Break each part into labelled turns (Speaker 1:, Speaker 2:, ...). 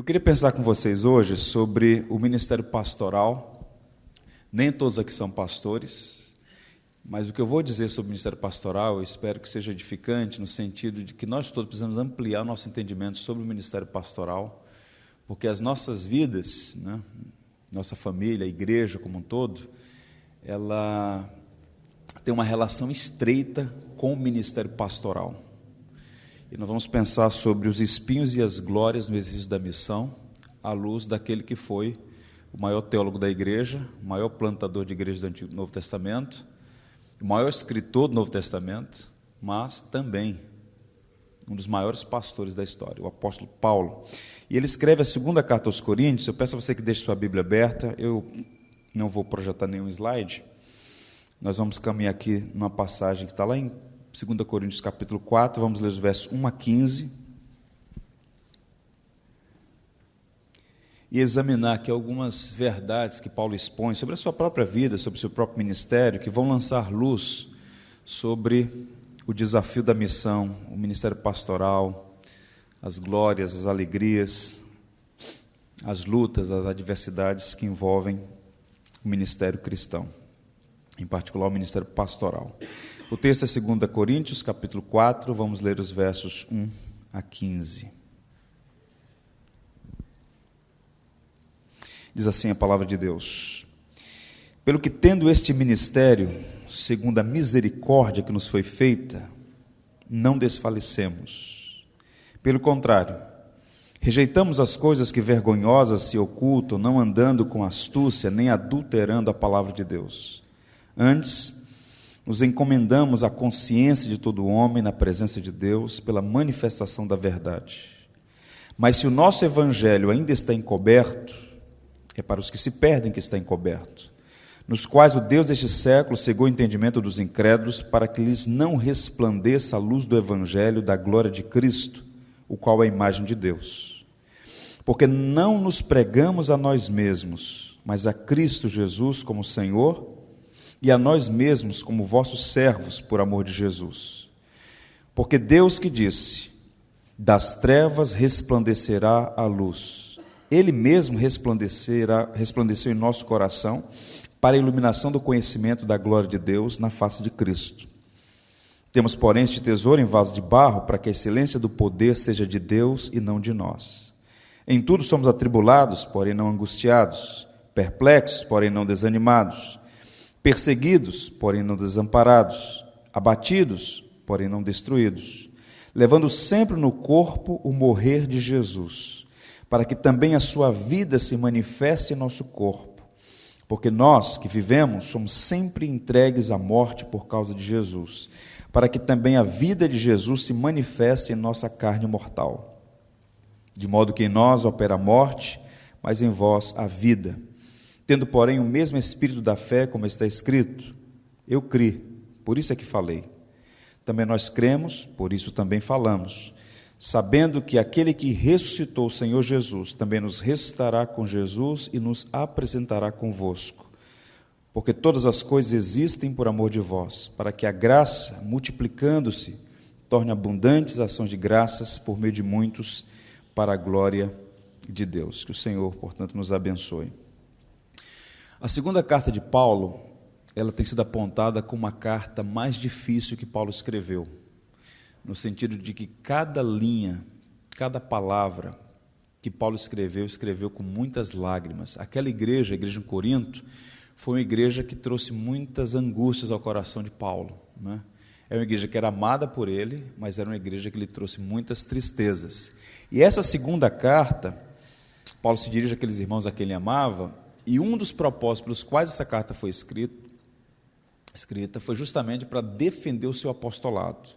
Speaker 1: Eu queria pensar com vocês hoje sobre o ministério pastoral. Nem todos aqui são pastores, mas o que eu vou dizer sobre o ministério pastoral, eu espero que seja edificante, no sentido de que nós todos precisamos ampliar o nosso entendimento sobre o ministério pastoral, porque as nossas vidas, né, nossa família, a igreja como um todo, ela tem uma relação estreita com o ministério pastoral. E nós vamos pensar sobre os espinhos e as glórias no exercício da missão, à luz daquele que foi o maior teólogo da igreja, o maior plantador de igreja do Novo Testamento, o maior escritor do Novo Testamento, mas também um dos maiores pastores da história, o apóstolo Paulo. E ele escreve a segunda carta aos Coríntios. Eu peço a você que deixe sua Bíblia aberta, eu não vou projetar nenhum slide, nós vamos caminhar aqui numa passagem que está lá em 2 Coríntios capítulo 4, vamos ler os versos 1 a 15, e examinar aqui algumas verdades que Paulo expõe sobre a sua própria vida, sobre o seu próprio ministério, que vão lançar luz sobre o desafio da missão, o ministério pastoral, as glórias, as alegrias, as lutas, as adversidades que envolvem o ministério cristão, em particular o ministério pastoral. O texto é 2 Coríntios, capítulo 4, vamos ler os versos 1 a 15. Diz assim a palavra de Deus: Pelo que tendo este ministério, segundo a misericórdia que nos foi feita, não desfalecemos. Pelo contrário, rejeitamos as coisas que vergonhosas se ocultam, não andando com astúcia, nem adulterando a palavra de Deus. Antes, nos encomendamos à consciência de todo homem na presença de Deus pela manifestação da verdade. Mas se o nosso evangelho ainda está encoberto, é para os que se perdem que está encoberto, nos quais o Deus deste século cegou o entendimento dos incrédulos, para que lhes não resplandeça a luz do evangelho da glória de Cristo, o qual é a imagem de Deus. Porque não nos pregamos a nós mesmos, mas a Cristo Jesus como Senhor, e a nós mesmos como vossos servos por amor de Jesus. Porque Deus que disse, das trevas resplandecerá a luz, Ele mesmo resplandeceu em nosso coração, para a iluminação do conhecimento da glória de Deus na face de Cristo. Temos, porém, este tesouro em vaso de barro, para que a excelência do poder seja de Deus e não de nós. Em tudo somos atribulados, porém não angustiados, perplexos, porém não desanimados, perseguidos, porém não desamparados, abatidos, porém não destruídos, levando sempre no corpo o morrer de Jesus, para que também a sua vida se manifeste em nosso corpo, porque nós que vivemos somos sempre entregues à morte por causa de Jesus, para que também a vida de Jesus se manifeste em nossa carne mortal, de modo que em nós opera a morte, mas em vós a vida. Tendo, porém, o mesmo espírito da fé, como está escrito, eu criei, por isso é que falei. Também nós cremos, por isso também falamos, sabendo que aquele que ressuscitou o Senhor Jesus, também nos ressuscitará com Jesus e nos apresentará convosco. Porque todas as coisas existem por amor de vós, para que a graça, multiplicando-se, torne abundantes ações de graças por meio de muitos, para a glória de Deus. Que o Senhor, portanto, nos abençoe. A segunda carta de Paulo, ela tem sido apontada como a carta mais difícil que Paulo escreveu, no sentido de que cada linha, cada palavra que Paulo escreveu com muitas lágrimas. Aquela igreja, a igreja em Corinto, foi uma igreja que trouxe muitas angústias ao coração de Paulo, né? É uma igreja que era amada por ele, mas era uma igreja que lhe trouxe muitas tristezas. E essa segunda carta, Paulo se dirige àqueles irmãos a quem ele amava, e um dos propósitos pelos quais essa carta foi escrita foi justamente para defender o seu apostolado.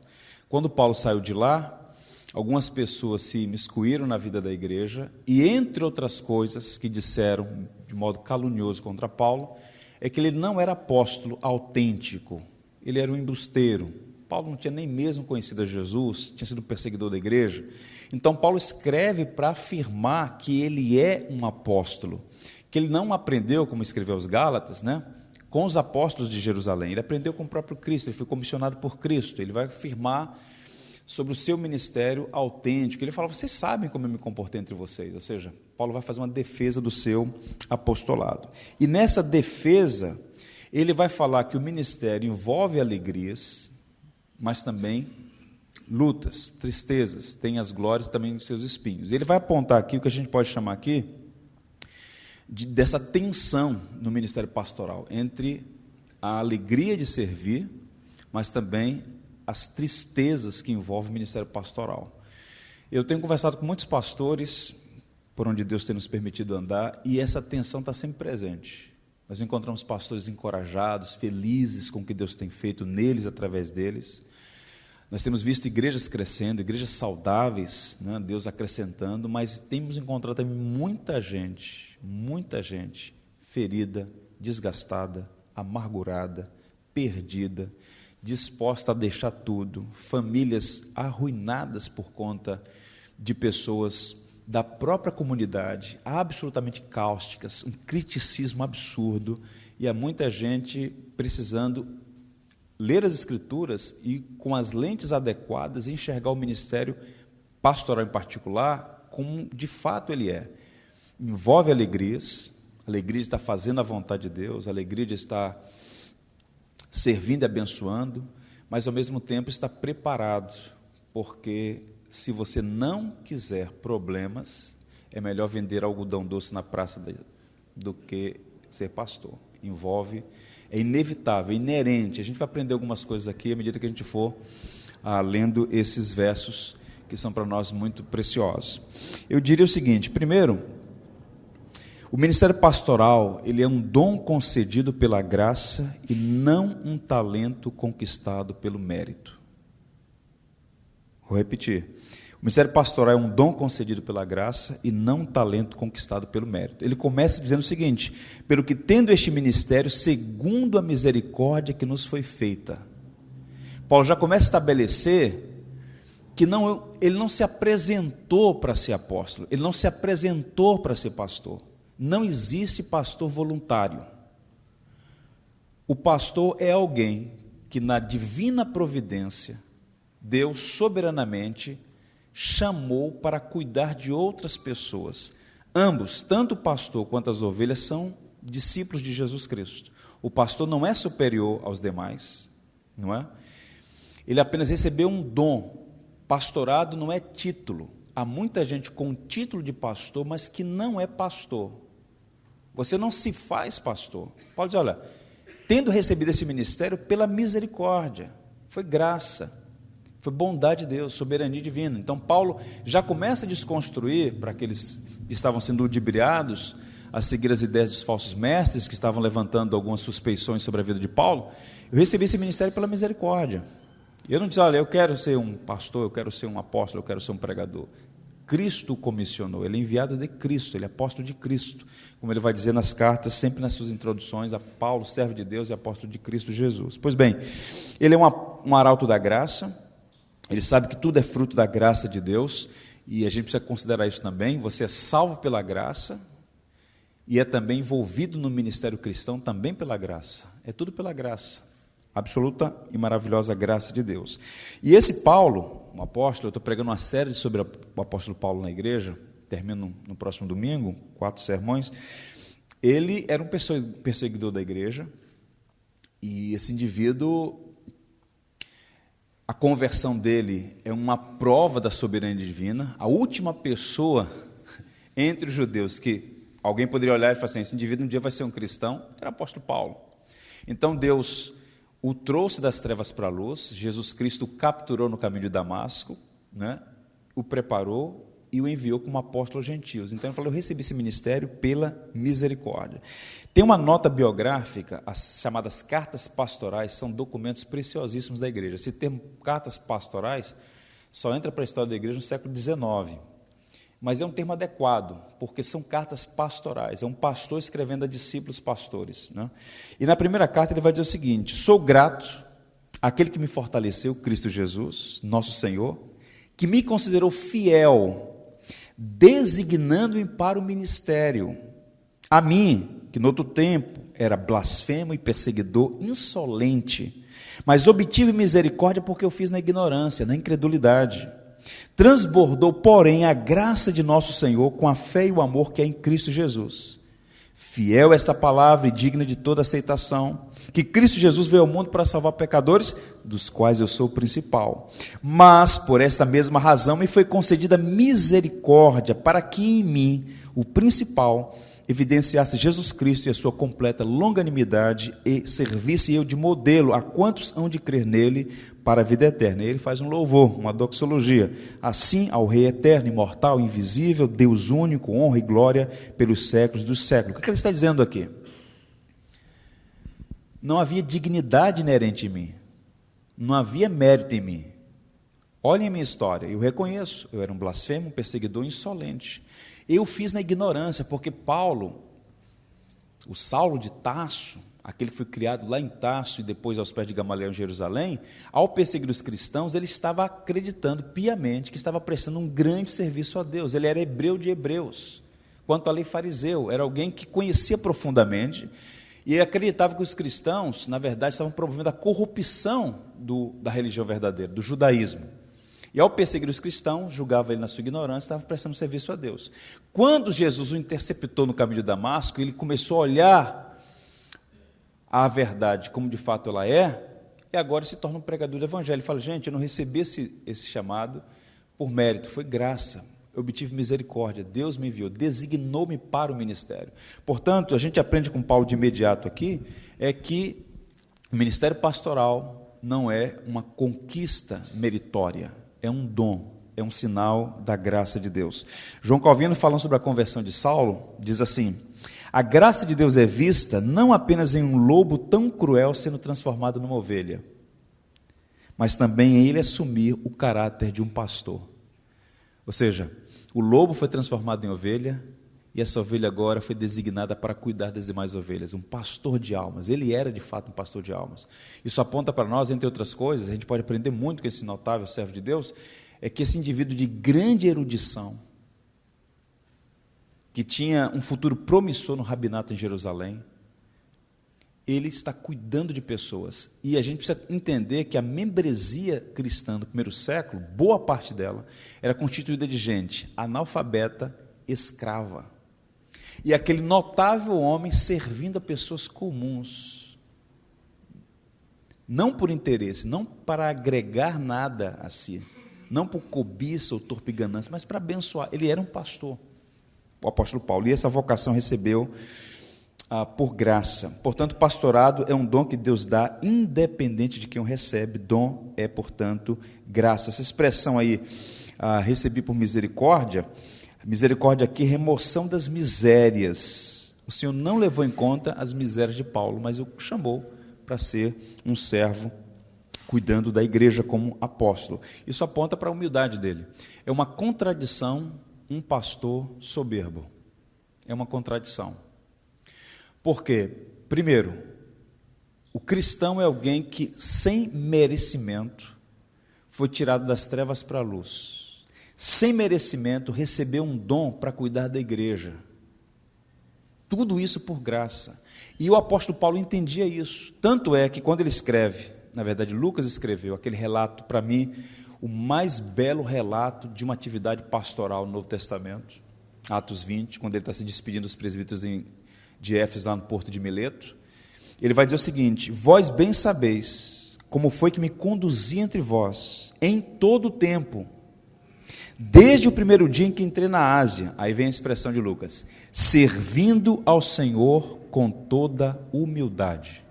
Speaker 1: Quando Paulo saiu de lá, algumas pessoas se imiscuíram na vida da igreja e, entre outras coisas que disseram de modo calunioso contra Paulo, é que ele não era apóstolo autêntico, ele era um embusteiro. Paulo não tinha nem mesmo conhecido a Jesus, tinha sido perseguidor da igreja. Então Paulo escreve para afirmar que ele é um apóstolo, que ele não aprendeu, como escreveu aos Gálatas, né, com os apóstolos de Jerusalém. Ele aprendeu com o próprio Cristo, ele foi comissionado por Cristo. Ele vai afirmar sobre o seu ministério autêntico. Ele fala: vocês sabem como eu me comportei entre vocês. Ou seja, Paulo vai fazer uma defesa do seu apostolado. E nessa defesa, ele vai falar que o ministério envolve alegrias, mas também lutas, tristezas, tem as glórias também dos seus espinhos. Ele vai apontar aqui o que a gente pode chamar aqui dessa tensão no ministério pastoral, entre a alegria de servir, mas também as tristezas que envolvem o ministério pastoral. Eu tenho conversado com muitos pastores, por onde Deus tem nos permitido andar, e essa tensão está sempre presente. Nós encontramos pastores encorajados, felizes com o que Deus tem feito neles, através deles. Nós temos visto igrejas crescendo, igrejas saudáveis, né, Deus acrescentando, mas temos encontrado também muita gente ferida, desgastada, amargurada, perdida, disposta a deixar tudo, famílias arruinadas por conta de pessoas da própria comunidade, absolutamente cáusticas, um criticismo absurdo, e há muita gente precisando ler as Escrituras e, com as lentes adequadas, enxergar o ministério pastoral em particular como de fato ele é. Envolve alegrias, alegria de estar fazendo a vontade de Deus, alegria de estar servindo e abençoando, mas ao mesmo tempo está preparado, porque se você não quiser problemas, é melhor vender algodão doce na praça do que ser pastor. Envolve, é inevitável, é inerente. A gente vai aprender algumas coisas aqui à medida que a gente for lendo esses versos que são para nós muito preciosos. Eu diria o seguinte: primeiro, o ministério pastoral, ele é um dom concedido pela graça e não um talento conquistado pelo mérito. Vou repetir. O ministério pastoral é um dom concedido pela graça e não um talento conquistado pelo mérito. Ele começa dizendo o seguinte: pelo que tendo este ministério, segundo a misericórdia que nos foi feita. Paulo já começa a estabelecer que ele não se apresentou para ser apóstolo, ele não se apresentou para ser pastor. Não existe pastor voluntário. O pastor é alguém que, na divina providência, Deus soberanamente chamou para cuidar de outras pessoas. Ambos, tanto o pastor quanto as ovelhas, são discípulos de Jesus Cristo. O pastor não é superior aos demais, não é? Ele apenas recebeu um dom. Pastorado não é título. Há muita gente com título de pastor, mas que não é pastor. Você não se faz pastor. Paulo diz: olha, tendo recebido esse ministério pela misericórdia, foi graça, foi bondade de Deus, soberania divina. Então Paulo já começa a desconstruir, para aqueles que estavam sendo ludibriados a seguir as ideias dos falsos mestres, que estavam levantando algumas suspeições sobre a vida de Paulo. Eu recebi esse ministério pela misericórdia. Eu não disse: olha, eu quero ser um pastor, eu quero ser um apóstolo, eu quero ser um pregador. Cristo o comissionou, ele é enviado de Cristo, ele é apóstolo de Cristo, como ele vai dizer nas cartas, sempre nas suas introduções, a Paulo, servo de Deus e apóstolo de Cristo Jesus. Pois bem, ele é um arauto da graça, ele sabe que tudo é fruto da graça de Deus, e a gente precisa considerar isso também. Você é salvo pela graça, e é também envolvido no ministério cristão também pela graça, é tudo pela graça. Absoluta e maravilhosa graça de Deus. E esse Paulo, um apóstolo, eu estou pregando uma série sobre o apóstolo Paulo na igreja, termino no próximo domingo, 4 sermões. Ele era um perseguidor da igreja, e esse indivíduo, a conversão dele é uma prova da soberania divina. A última pessoa entre os judeus que alguém poderia olhar e falar assim: esse indivíduo um dia vai ser um cristão, era o apóstolo Paulo. Então Deus o trouxe das trevas para a luz, Jesus Cristo o capturou no caminho de Damasco, né, o preparou e o enviou como apóstolo aos gentios. Então ele falou: eu recebi esse ministério pela misericórdia. Tem uma nota biográfica, as chamadas cartas pastorais, são documentos preciosíssimos da igreja. Esse termo cartas pastorais só entra para a história da igreja no século XIX, mas é um termo adequado, porque são cartas pastorais, é um pastor escrevendo a discípulos pastores, né? E na primeira carta ele vai dizer o seguinte: sou grato àquele que me fortaleceu, Cristo Jesus, nosso Senhor, que me considerou fiel, designando-me para o ministério. A mim, que no outro tempo era blasfemo e perseguidor insolente, mas obtive misericórdia porque eu fiz na ignorância, na incredulidade. Transbordou, porém, a graça de nosso Senhor com a fé e o amor que é em Cristo Jesus. Fiel esta palavra e digna de toda aceitação, que Cristo Jesus veio ao mundo para salvar pecadores, dos quais eu sou o principal. Mas, por esta mesma razão, me foi concedida misericórdia, para que em mim, o principal, evidenciasse Jesus Cristo e a sua completa longanimidade, e servisse eu de modelo a quantos hão de crer nele para a vida eterna. E ele faz um louvor, uma doxologia. Assim, ao Rei eterno, imortal, invisível, Deus único, honra e glória pelos séculos dos séculos. O que ele está dizendo aqui? Não havia dignidade inerente em mim, não havia mérito em mim. Olhem a minha história, eu reconheço, eu era um blasfemo, um perseguidor insolente. Eu fiz na ignorância, porque Paulo, o Saulo de Tarso, aquele que foi criado lá em Tarso e depois aos pés de Gamaliel em Jerusalém, ao perseguir os cristãos, ele estava acreditando piamente que estava prestando um grande serviço a Deus. Ele era hebreu de hebreus, quanto à lei fariseu, era alguém que conhecia profundamente e acreditava que os cristãos, na verdade, estavam promovendo a corrupção da religião verdadeira, do judaísmo. E ao perseguir os cristãos, julgava ele na sua ignorância, estava prestando serviço a Deus. Quando Jesus o interceptou no caminho de Damasco, ele começou a olhar a verdade como de fato ela é, e agora se torna um pregador do evangelho. Ele fala, gente, eu não recebi esse chamado por mérito, foi graça, eu obtive misericórdia, Deus me enviou, designou-me para o ministério. Portanto, a gente aprende com Paulo de imediato aqui, é que o ministério pastoral não é uma conquista meritória, é um dom, é um sinal da graça de Deus. João Calvino, falando sobre a conversão de Saulo, diz assim, a graça de Deus é vista não apenas em um lobo tão cruel sendo transformado numa ovelha, mas também em ele assumir o caráter de um pastor. Ou seja, o lobo foi transformado em ovelha, e essa ovelha agora foi designada para cuidar das demais ovelhas, um pastor de almas. Ele era de fato um pastor de almas. Isso aponta para nós, entre outras coisas, a gente pode aprender muito com esse notável servo de Deus, é que esse indivíduo de grande erudição, que tinha um futuro promissor no rabinato em Jerusalém, ele está cuidando de pessoas. E a gente precisa entender que a membresia cristã do primeiro século, boa parte dela, era constituída de gente analfabeta, escrava. E aquele notável homem servindo a pessoas comuns, não por interesse, não para agregar nada a si, não por cobiça ou torpe ganância, mas para abençoar. Ele era um pastor, o apóstolo Paulo, e essa vocação recebeu por graça. Portanto, pastorado é um dom que Deus dá, independente de quem o recebe. Dom é, portanto, graça. Essa expressão aí, recebi por misericórdia, misericórdia aqui, remoção das misérias. O Senhor não levou em conta as misérias de Paulo, mas o chamou para ser um servo, cuidando da igreja como apóstolo. Isso aponta para a humildade dele. É uma contradição um pastor soberbo. É uma contradição. Por quê? Primeiro, o cristão é alguém que, sem merecimento, foi tirado das trevas para a luz. Sem merecimento, recebeu um dom para cuidar da igreja. Tudo isso por graça. E o apóstolo Paulo entendia isso. Tanto é que quando ele escreve, na verdade Lucas escreveu aquele relato, para mim, o mais belo relato de uma atividade pastoral no Novo Testamento, Atos 20, quando ele está se despedindo dos presbíteros de Éfeso, lá no porto de Mileto. Ele vai dizer o seguinte, vós bem sabeis como foi que me conduzi entre vós, em todo o tempo, desde o primeiro dia em que entrei na Ásia, aí vem a expressão de Lucas, servindo ao Senhor com toda humildade.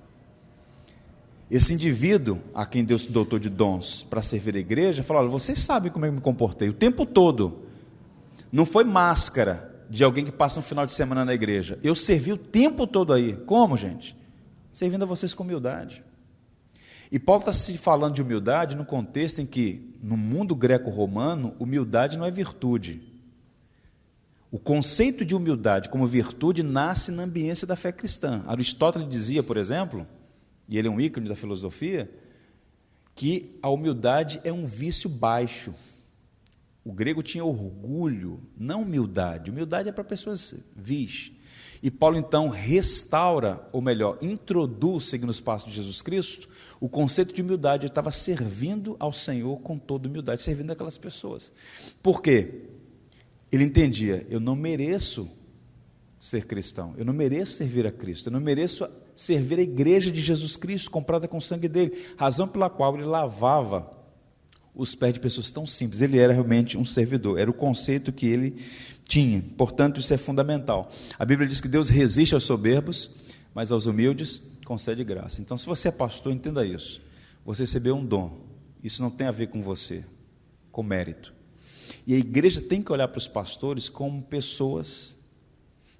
Speaker 1: Esse indivíduo, a quem Deus dotou de dons para servir a igreja, falou, olha, vocês sabem como eu me comportei o tempo todo, não foi máscara de alguém que passa um final de semana na igreja, eu servi o tempo todo aí. Como, gente? Servindo a vocês com humildade. E Paulo está se falando de humildade no contexto em que, no mundo greco-romano, humildade não é virtude. O conceito de humildade como virtude nasce na ambiência da fé cristã. Aristóteles dizia, por exemplo, e ele é um ícone da filosofia, que a humildade é um vício baixo. O grego tinha orgulho, não humildade. Humildade é para pessoas vis. E Paulo, então, restaura, ou melhor, introduz, seguindo os passos de Jesus Cristo, o conceito de humildade. Ele estava servindo ao Senhor com toda humildade, servindo aquelas pessoas. Por quê? Ele entendia, eu não mereço ser cristão, eu não mereço servir a Cristo, eu não mereço servir a igreja de Jesus Cristo, comprada com o sangue dele, razão pela qual ele lavava os pés de pessoas tão simples. Ele era realmente um servidor, era o conceito que ele tinha, portanto isso é fundamental. A Bíblia diz que Deus resiste aos soberbos, mas aos humildes concede graça. Então, se você é pastor, entenda isso, você recebeu um dom, isso não tem a ver com você, com mérito, e a igreja tem que olhar para os pastores como pessoas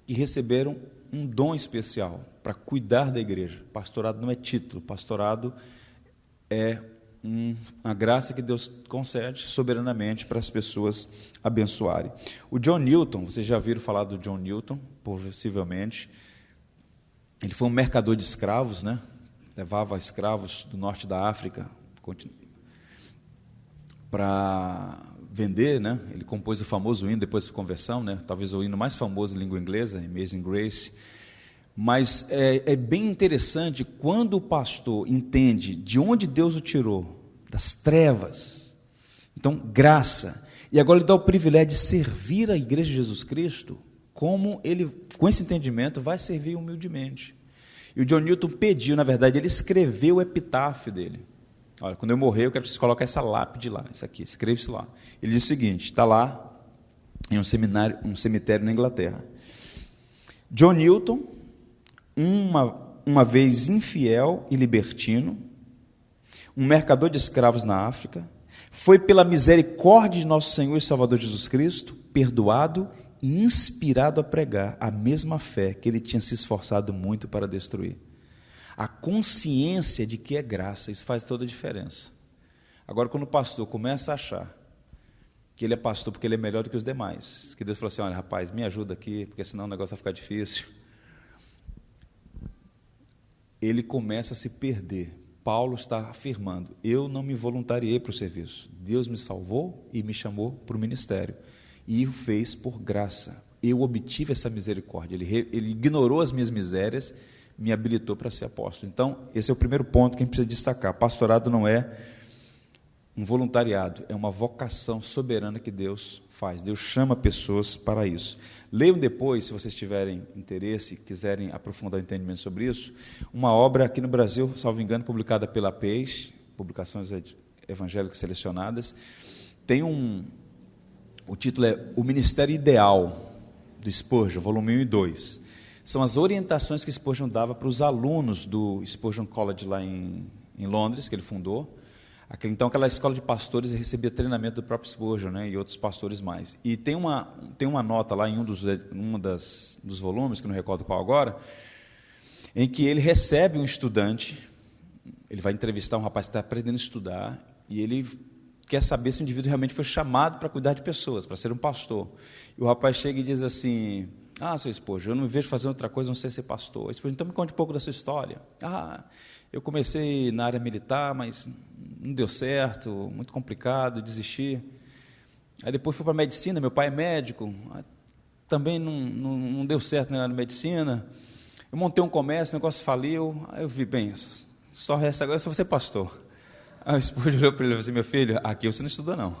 Speaker 1: que receberam um dom especial para cuidar da igreja. Pastorado não é título, pastorado é uma graça que Deus concede soberanamente para as pessoas abençoarem. O John Newton, vocês já viram falar do John Newton, possivelmente. Ele foi um mercador de escravos, né? Levava escravos do norte da África para vender, né? Ele compôs o famoso hino depois da conversão, né? Talvez o hino mais famoso em língua inglesa, Amazing Grace. Mas é bem interessante quando o pastor entende de onde Deus o tirou, das trevas, então graça, e agora ele dá o privilégio de servir a igreja de Jesus Cristo, como ele, com esse entendimento, vai servir humildemente. E o John Newton pediu, na verdade, ele escreveu o epitáfio dele. Olha, quando eu morrer, eu quero que vocês coloquem essa lápide lá, isso aqui, escreva-se lá. Ele diz o seguinte, está lá, em um cemitério na Inglaterra. John Newton, uma vez infiel e libertino, um mercador de escravos na África, foi pela misericórdia de nosso Senhor e Salvador Jesus Cristo, perdoado e inspirado a pregar a mesma fé que ele tinha se esforçado muito para destruir. A consciência de que é graça, isso faz toda a diferença. Agora, quando o pastor começa a achar que ele é pastor porque ele é melhor do que os demais, que Deus falou assim, olha, rapaz, me ajuda aqui, porque senão o negócio vai ficar difícil, ele começa a se perder. Paulo está afirmando, eu não me voluntariei para o serviço, Deus me salvou e me chamou para o ministério, e o fez por graça, eu obtive essa misericórdia, ele ignorou as minhas misérias, me habilitou para ser apóstolo. Então, esse é o primeiro ponto que a gente precisa destacar, pastorado não é um voluntariado, é uma vocação soberana que Deus faz, Deus chama pessoas para isso. Leiam depois, se vocês tiverem interesse, quiserem aprofundar o entendimento sobre isso, uma obra aqui no Brasil, salvo engano, publicada pela Peixe, Publicações Evangélicas Selecionadas, tem o título é O Ministério Ideal, do Spurgeon, volume 1 e 2. São as orientações que Spurgeon dava para os alunos do Spurgeon College lá em Londres, que ele fundou. Então, aquela escola de pastores recebia treinamento do próprio Spurgeon, né, e outros pastores mais. E tem uma nota lá em um dos volumes, que não recordo qual agora, em que ele recebe um estudante, ele vai entrevistar um rapaz que está aprendendo a estudar, e ele quer saber se o indivíduo realmente foi chamado para cuidar de pessoas, para ser um pastor. E o rapaz chega e diz assim, seu Spurgeon, eu não me vejo fazendo outra coisa, não sei ser pastor. Spurgeon, então me conte um pouco da sua história. Eu comecei na área militar, mas não deu certo, muito complicado, desisti. Aí depois fui para a medicina, meu pai é médico, também não deu certo na medicina. Eu montei um comércio, o negócio faliu, aí eu vi, bem, só resta agora só você pastor. Aí o Spurgeon olhou para ele e falou assim, meu filho, aqui você não estuda não.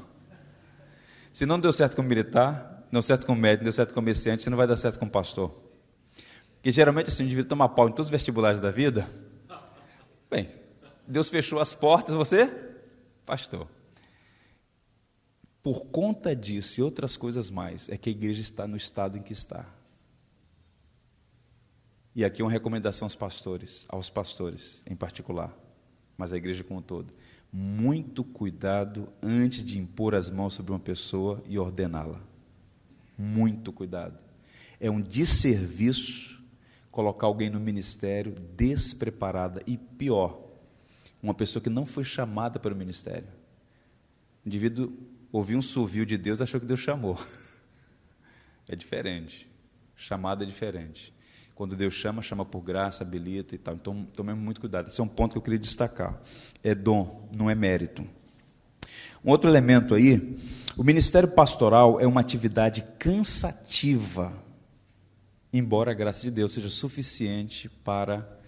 Speaker 1: Se não deu certo como militar, não deu certo como médico, não deu certo como comerciante, você não vai dar certo como pastor. Porque geralmente assim, o indivíduo toma pau em todos os vestibulares da vida. Bem, Deus fechou as portas, você, pastor. Por conta disso e outras coisas mais, é que a igreja está no estado em que está. E aqui uma recomendação aos pastores em particular, mas a igreja como um todo. Muito cuidado antes de impor as mãos sobre uma pessoa e ordená-la. Muito cuidado. É um desserviço colocar alguém no ministério despreparada e pior, uma pessoa que não foi chamada para o ministério. O indivíduo ouviu um sovio de Deus e achou que Deus chamou. É diferente. Chamada é diferente. Quando Deus chama, chama por graça, habilita e tal. Então, tomemos muito cuidado. Esse é um ponto que eu queria destacar. É dom, não é mérito. Um outro elemento aí, o ministério pastoral é uma atividade cansativa embora a graça de Deus seja suficiente para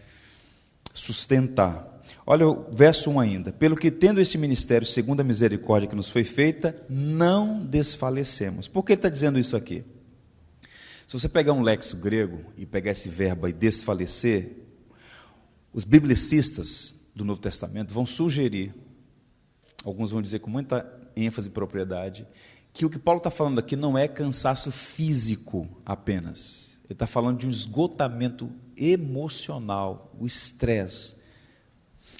Speaker 1: sustentar. Olha o verso 1 ainda. Pelo que tendo este ministério, segundo a misericórdia que nos foi feita, não desfalecemos. Por que ele está dizendo isso aqui? Se você pegar um léxico grego e pegar esse verbo aí, desfalecer, os biblicistas do Novo Testamento vão sugerir, alguns vão dizer com muita ênfase e propriedade, que o que Paulo está falando aqui não é cansaço físico apenas. Ele está falando de um esgotamento emocional, o estresse.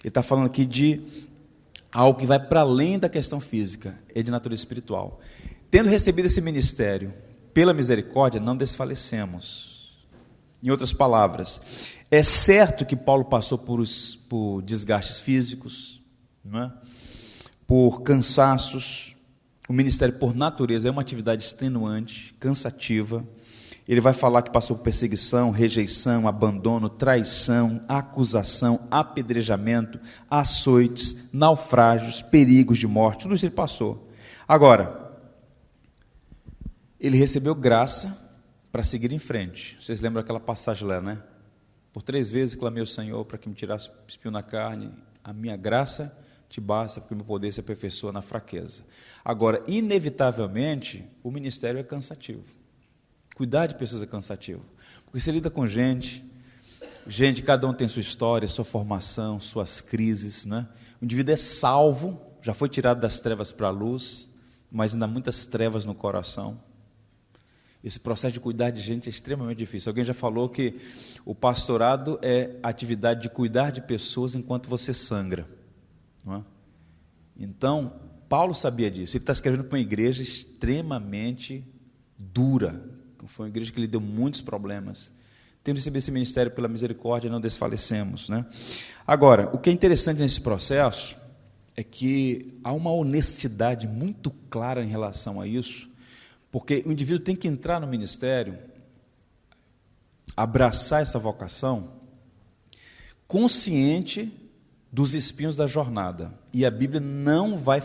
Speaker 1: Ele está falando aqui de algo que vai para além da questão física, é de natureza espiritual. Tendo recebido esse ministério, pela misericórdia, não desfalecemos. Em outras palavras, é certo que Paulo passou por desgastes físicos, não é? Por cansaços. O ministério, por natureza, é uma atividade extenuante, cansativa. Ele vai falar que passou por perseguição, rejeição, abandono, traição, acusação, apedrejamento, açoites, naufrágios, perigos de morte, tudo isso ele passou. Agora, ele recebeu graça para seguir em frente. Vocês lembram aquela passagem lá, né? Por 3 vezes clamei ao Senhor para que me tirasse o espinho na carne, a minha graça te basta, porque o meu poder se aperfeiçoa na fraqueza. Agora, inevitavelmente, o ministério é cansativo. Cuidar de pessoas é cansativo, porque você lida com gente, cada um tem sua história, sua formação, suas crises, né? O indivíduo é salvo, já foi tirado das trevas para a luz, mas ainda há muitas trevas no coração. Esse processo de cuidar de gente é extremamente difícil. Alguém já falou que o pastorado é a atividade de cuidar de pessoas enquanto você sangra, não é? Então, Paulo sabia disso. Ele está escrevendo para uma igreja extremamente dura. Foi uma igreja que lhe deu muitos problemas. Tendo recebido esse ministério pela misericórdia, não desfalecemos, né? Agora, o que é interessante nesse processo é que há uma honestidade muito clara em relação a isso, porque o indivíduo tem que entrar no ministério, abraçar essa vocação, consciente dos espinhos da jornada. E a Bíblia não vai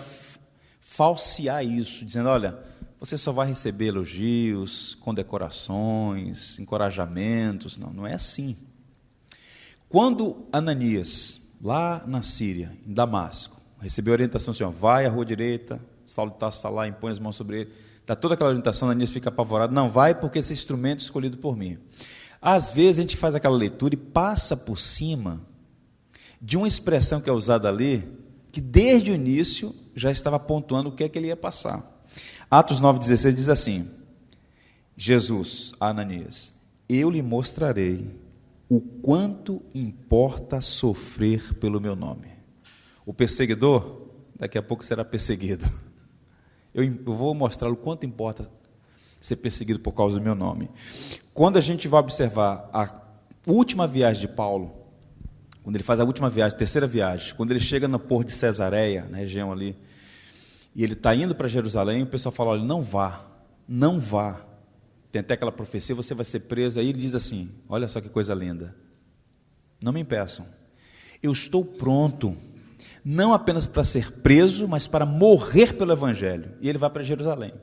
Speaker 1: falsear isso, dizendo, olha, você só vai receber elogios, condecorações, encorajamentos. Não, não é assim. Quando Ananias, lá na Síria, em Damasco, recebeu a orientação, Senhor, vai à rua direita, Saulo de Tarso está lá, impõe as mãos sobre ele, dá toda aquela orientação, Ananias fica apavorado, não, vai porque esse instrumento é escolhido por mim. Às vezes a gente faz aquela leitura e passa por cima de uma expressão que é usada ali, que desde o início já estava pontuando o que é que ele ia passar. Atos 9,16 diz assim, Jesus a Ananias, eu lhe mostrarei o quanto importa sofrer pelo meu nome. O perseguidor, daqui a pouco será perseguido. Eu vou mostrar o quanto importa ser perseguido por causa do meu nome. Quando a gente vai observar a última viagem de Paulo, quando ele faz a última viagem, terceira viagem, quando ele chega no porto de Cesareia, na região ali, e ele está indo para Jerusalém, o pessoal fala, olha, não vá, não vá. Tem até aquela profecia, você vai ser preso. Aí ele diz assim, olha só que coisa linda, não me impeçam, eu estou pronto, não apenas para ser preso, mas para morrer pelo Evangelho. E ele vai para Jerusalém.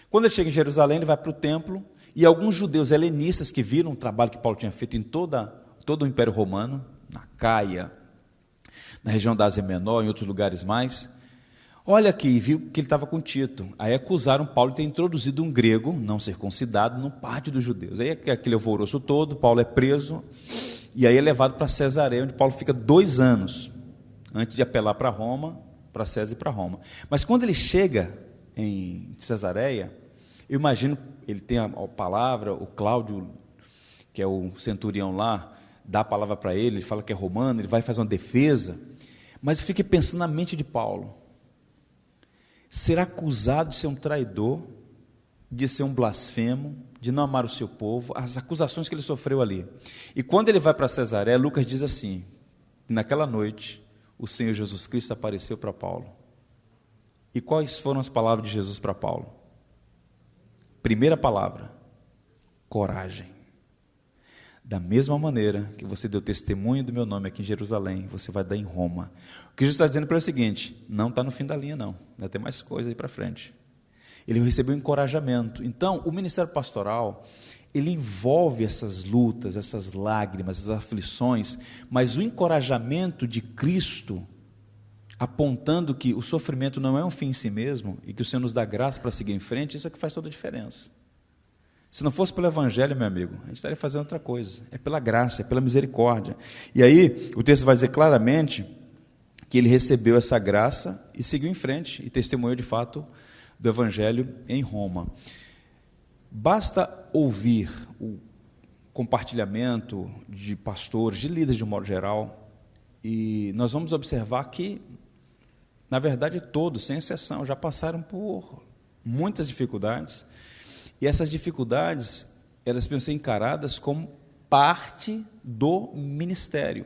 Speaker 1: Quando ele chega em Jerusalém, ele vai para o templo, e alguns judeus helenistas que viram o trabalho que Paulo tinha feito em todo o Império Romano, na Caia, na região da Ásia Menor, em outros lugares mais, olha aqui, viu que ele estava com Tito. Aí acusaram Paulo de ter introduzido um grego não circuncidado no pátio dos judeus. Aí aquele alvoroço todo, Paulo é preso, e aí é levado para Cesareia, onde Paulo fica 2 anos, antes de apelar para Roma, para César e para Roma. Mas quando ele chega em Cesareia, eu imagino, ele tem a palavra, o Cláudio, que é o centurião lá, dá a palavra para ele fala que é romano, ele vai fazer uma defesa, mas eu fiquei pensando na mente de Paulo, ser acusado de ser um traidor, de ser um blasfemo, de não amar o seu povo, as acusações que ele sofreu ali. E quando ele vai para Cesareia, Lucas diz assim, naquela noite, o Senhor Jesus Cristo apareceu para Paulo. E quais foram as palavras de Jesus para Paulo? Primeira palavra, coragem. Da mesma maneira que você deu testemunho do meu nome aqui em Jerusalém, você vai dar em Roma. O que Jesus está dizendo para ele é o seguinte, não está no fim da linha não, ainda tem mais coisa aí para frente. Ele recebeu encorajamento. Então, o ministério pastoral ele envolve essas lutas, essas lágrimas, essas aflições, mas o encorajamento de Cristo, apontando que o sofrimento não é um fim em si mesmo, e que o Senhor nos dá graça para seguir em frente, isso é que faz toda a diferença. Se não fosse pelo Evangelho, meu amigo, a gente estaria fazendo outra coisa. É pela graça, é pela misericórdia. E aí, o texto vai dizer claramente que ele recebeu essa graça e seguiu em frente, e testemunhou de fato do Evangelho em Roma. Basta ouvir o compartilhamento de pastores, de líderes de um modo geral, e nós vamos observar que, na verdade, todos, sem exceção, já passaram por muitas dificuldades, e essas dificuldades, elas precisam ser encaradas como parte do ministério.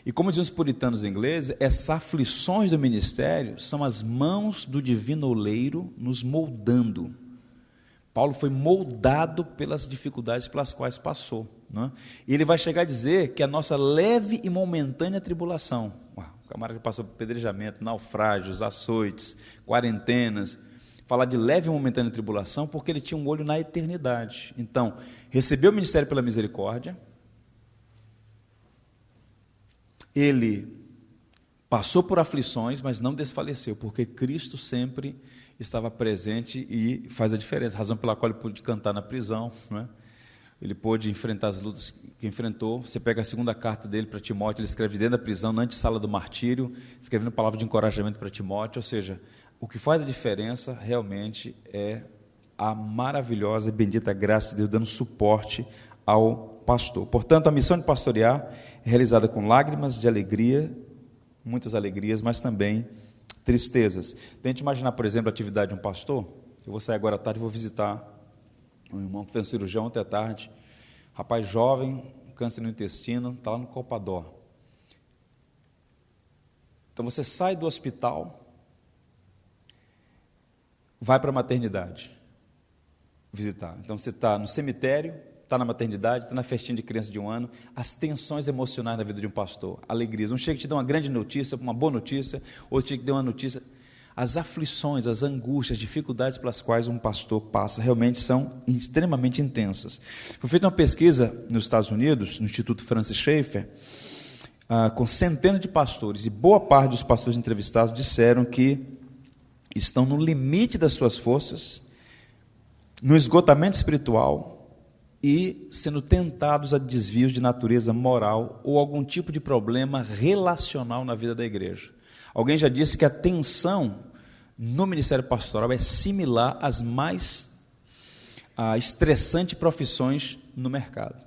Speaker 1: E como dizem os puritanos ingleses, essas aflições do ministério são as mãos do divino oleiro nos moldando. Paulo foi moldado pelas dificuldades pelas quais passou, né? E ele vai chegar a dizer que a nossa leve e momentânea tribulação, o camarada que passou por apedrejamento, naufrágios, açoites, quarentenas, falar de leve e momentânea tribulação, porque ele tinha um olho na eternidade. Então, recebeu o ministério pela misericórdia, ele passou por aflições, mas não desfaleceu, porque Cristo sempre estava presente e faz a diferença, a razão pela qual ele pôde cantar na prisão, não é? Ele pôde enfrentar as lutas que enfrentou. Você pega a segunda carta dele para Timóteo, ele escreve dentro da prisão, na antessala do martírio, escrevendo palavra de encorajamento para Timóteo, ou seja, o que faz a diferença realmente é a maravilhosa e bendita graça de Deus dando suporte ao pastor. Portanto, a missão de pastorear é realizada com lágrimas de alegria, muitas alegrias, mas também tristezas. Tente imaginar, por exemplo, a atividade de um pastor. Eu vou sair agora à tarde e vou visitar um irmão que fez um cirurgião ontem à tarde, rapaz jovem, câncer no intestino, está lá no Copadó. Então você sai do hospital, vai para a maternidade visitar. Então você está no cemitério, está na maternidade, está na festinha de criança de 1 ano, as tensões emocionais na vida de um pastor, alegrias. Um chega e te dá uma grande notícia, uma boa notícia, outro chega e te dá uma notícia. As aflições, as angústias, as dificuldades pelas quais um pastor passa realmente são extremamente intensas. Foi feita uma pesquisa nos Estados Unidos, no Instituto Francis Schaeffer, com centenas de pastores, e boa parte dos pastores entrevistados disseram que estão no limite das suas forças, no esgotamento espiritual e sendo tentados a desvios de natureza moral ou algum tipo de problema relacional na vida da igreja. Alguém já disse que a tensão no ministério pastoral é similar às mais estressantes profissões no mercado.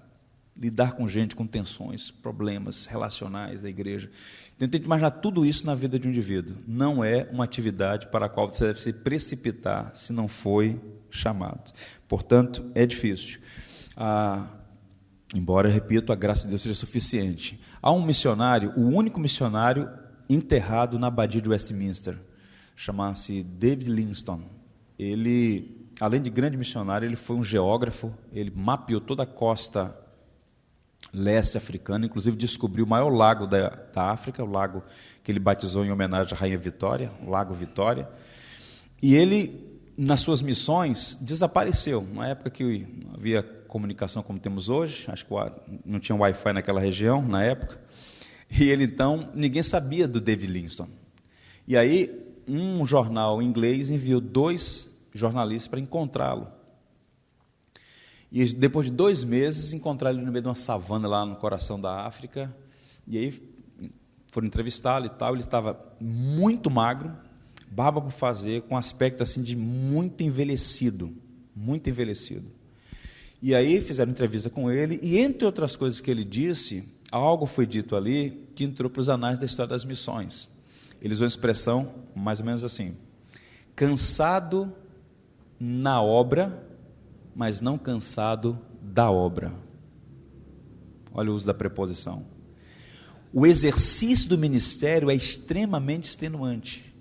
Speaker 1: Lidar com gente com tensões, problemas relacionais da igreja. Então, tem que imaginar tudo isso na vida de um indivíduo. Não é uma atividade para a qual você deve se precipitar se não foi chamado. Portanto, é difícil. Embora, eu repito, a graça de Deus seja suficiente. Há um missionário, o único missionário enterrado na abadia de Westminster, chama-se David Livingstone. Ele, além de grande missionário, ele foi um geógrafo, ele mapeou toda a costa leste africana, inclusive descobriu o maior lago da África, o lago que ele batizou em homenagem à Rainha Vitória, o Lago Vitória, e ele, nas suas missões, desapareceu, na época que não havia comunicação como temos hoje, acho que não tinha Wi-Fi naquela região, na época, e ele então, ninguém sabia do David Livingstone, e aí um jornal inglês enviou 2 jornalistas para encontrá-lo. E depois de 2 meses, encontraram ele no meio de uma savana lá no coração da África, e aí foram entrevistá-lo e tal, ele estava muito magro, barba por fazer, com aspecto assim de muito envelhecido. E aí fizeram entrevista com ele, e entre outras coisas que ele disse, algo foi dito ali que entrou para os anais da história das missões. Ele usou uma expressão mais ou menos assim: cansado na obra, mas não cansado da obra. Olha o uso da preposição. O exercício do ministério é extremamente extenuante,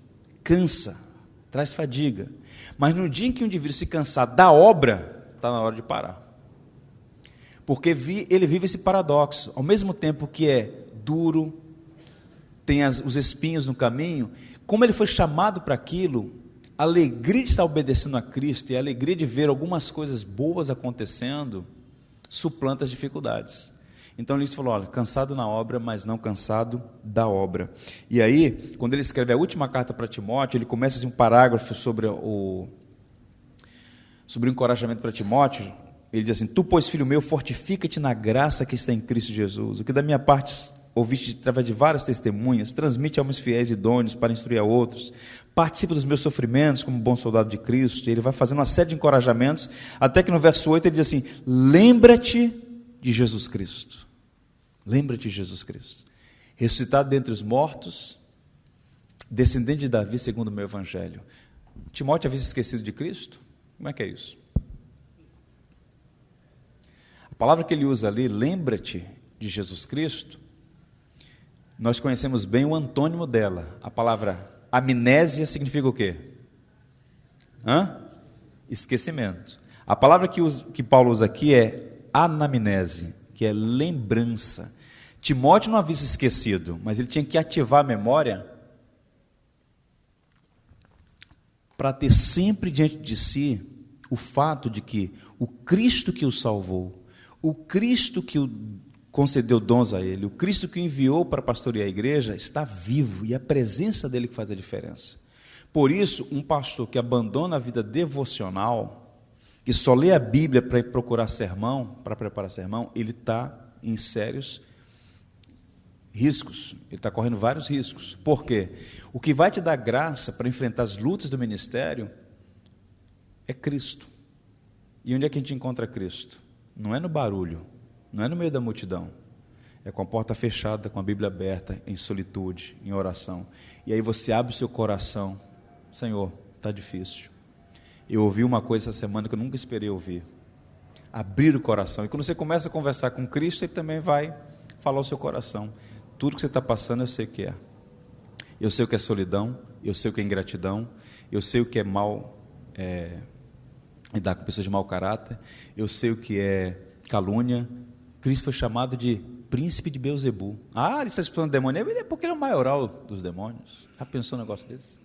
Speaker 1: cansa, traz fadiga, mas no dia em que o indivíduo se cansar da obra, está na hora de parar, porque ele vive esse paradoxo, ao mesmo tempo que é duro, tem os espinhos no caminho, como ele foi chamado para aquilo, a alegria de estar obedecendo a Cristo e a alegria de ver algumas coisas boas acontecendo, suplanta as dificuldades. Então ele falou, olha, cansado na obra, mas não cansado da obra. E aí, quando ele escreve a última carta para Timóteo, ele começa assim, um parágrafo sobre o encorajamento para Timóteo. Ele diz assim, tu, pois, filho meu, fortifica-te na graça que está em Cristo Jesus. O que da minha parte ouviste através de várias testemunhas, transmite a homens fiéis e idôneos para instruir a outros, participa dos meus sofrimentos como bom soldado de Cristo. E ele vai fazendo uma série de encorajamentos, até que no verso 8 ele diz assim, lembra-te de Jesus Cristo. Lembra-te de Jesus Cristo, ressuscitado dentre os mortos, descendente de Davi segundo o meu evangelho. Timóteo havia se esquecido de Cristo? Como é que é isso? A palavra que ele usa ali, lembra-te de Jesus Cristo, nós conhecemos bem o antônimo dela. A palavra amnésia significa o quê? Esquecimento. A palavra que Paulo usa aqui é anamnese, que é lembrança. Timóteo não havia se esquecido, mas ele tinha que ativar a memória para ter sempre diante de si o fato de que o Cristo que o salvou, o Cristo que o concedeu dons a ele, o Cristo que o enviou para pastorear a igreja, está vivo, e é a presença dele que faz a diferença. Por isso, um pastor que abandona a vida devocional, que só lê a Bíblia para procurar sermão, para preparar sermão, ele está em sérios riscos, ele está correndo vários riscos. Por quê? O que vai te dar graça para enfrentar as lutas do ministério é Cristo. E onde é que a gente encontra Cristo? Não é no barulho, não é no meio da multidão, é com a porta fechada, com a Bíblia aberta, em solitude, em oração. E aí você abre o seu coração, Senhor, está difícil. Eu ouvi uma coisa essa semana que eu nunca esperei ouvir. Abrir o coração. E quando você começa a conversar com Cristo, Ele também vai falar ao seu coração. Tudo que você está passando, eu sei o que é. Eu sei o que é solidão, eu sei o que é ingratidão, eu sei o que é mal, lidar com pessoas de mau caráter, eu sei o que é calúnia. Cristo foi chamado de príncipe de Beelzebu. Ele está expulsando demônio, é porque ele é o maioral dos demônios. Já pensou um negócio desse?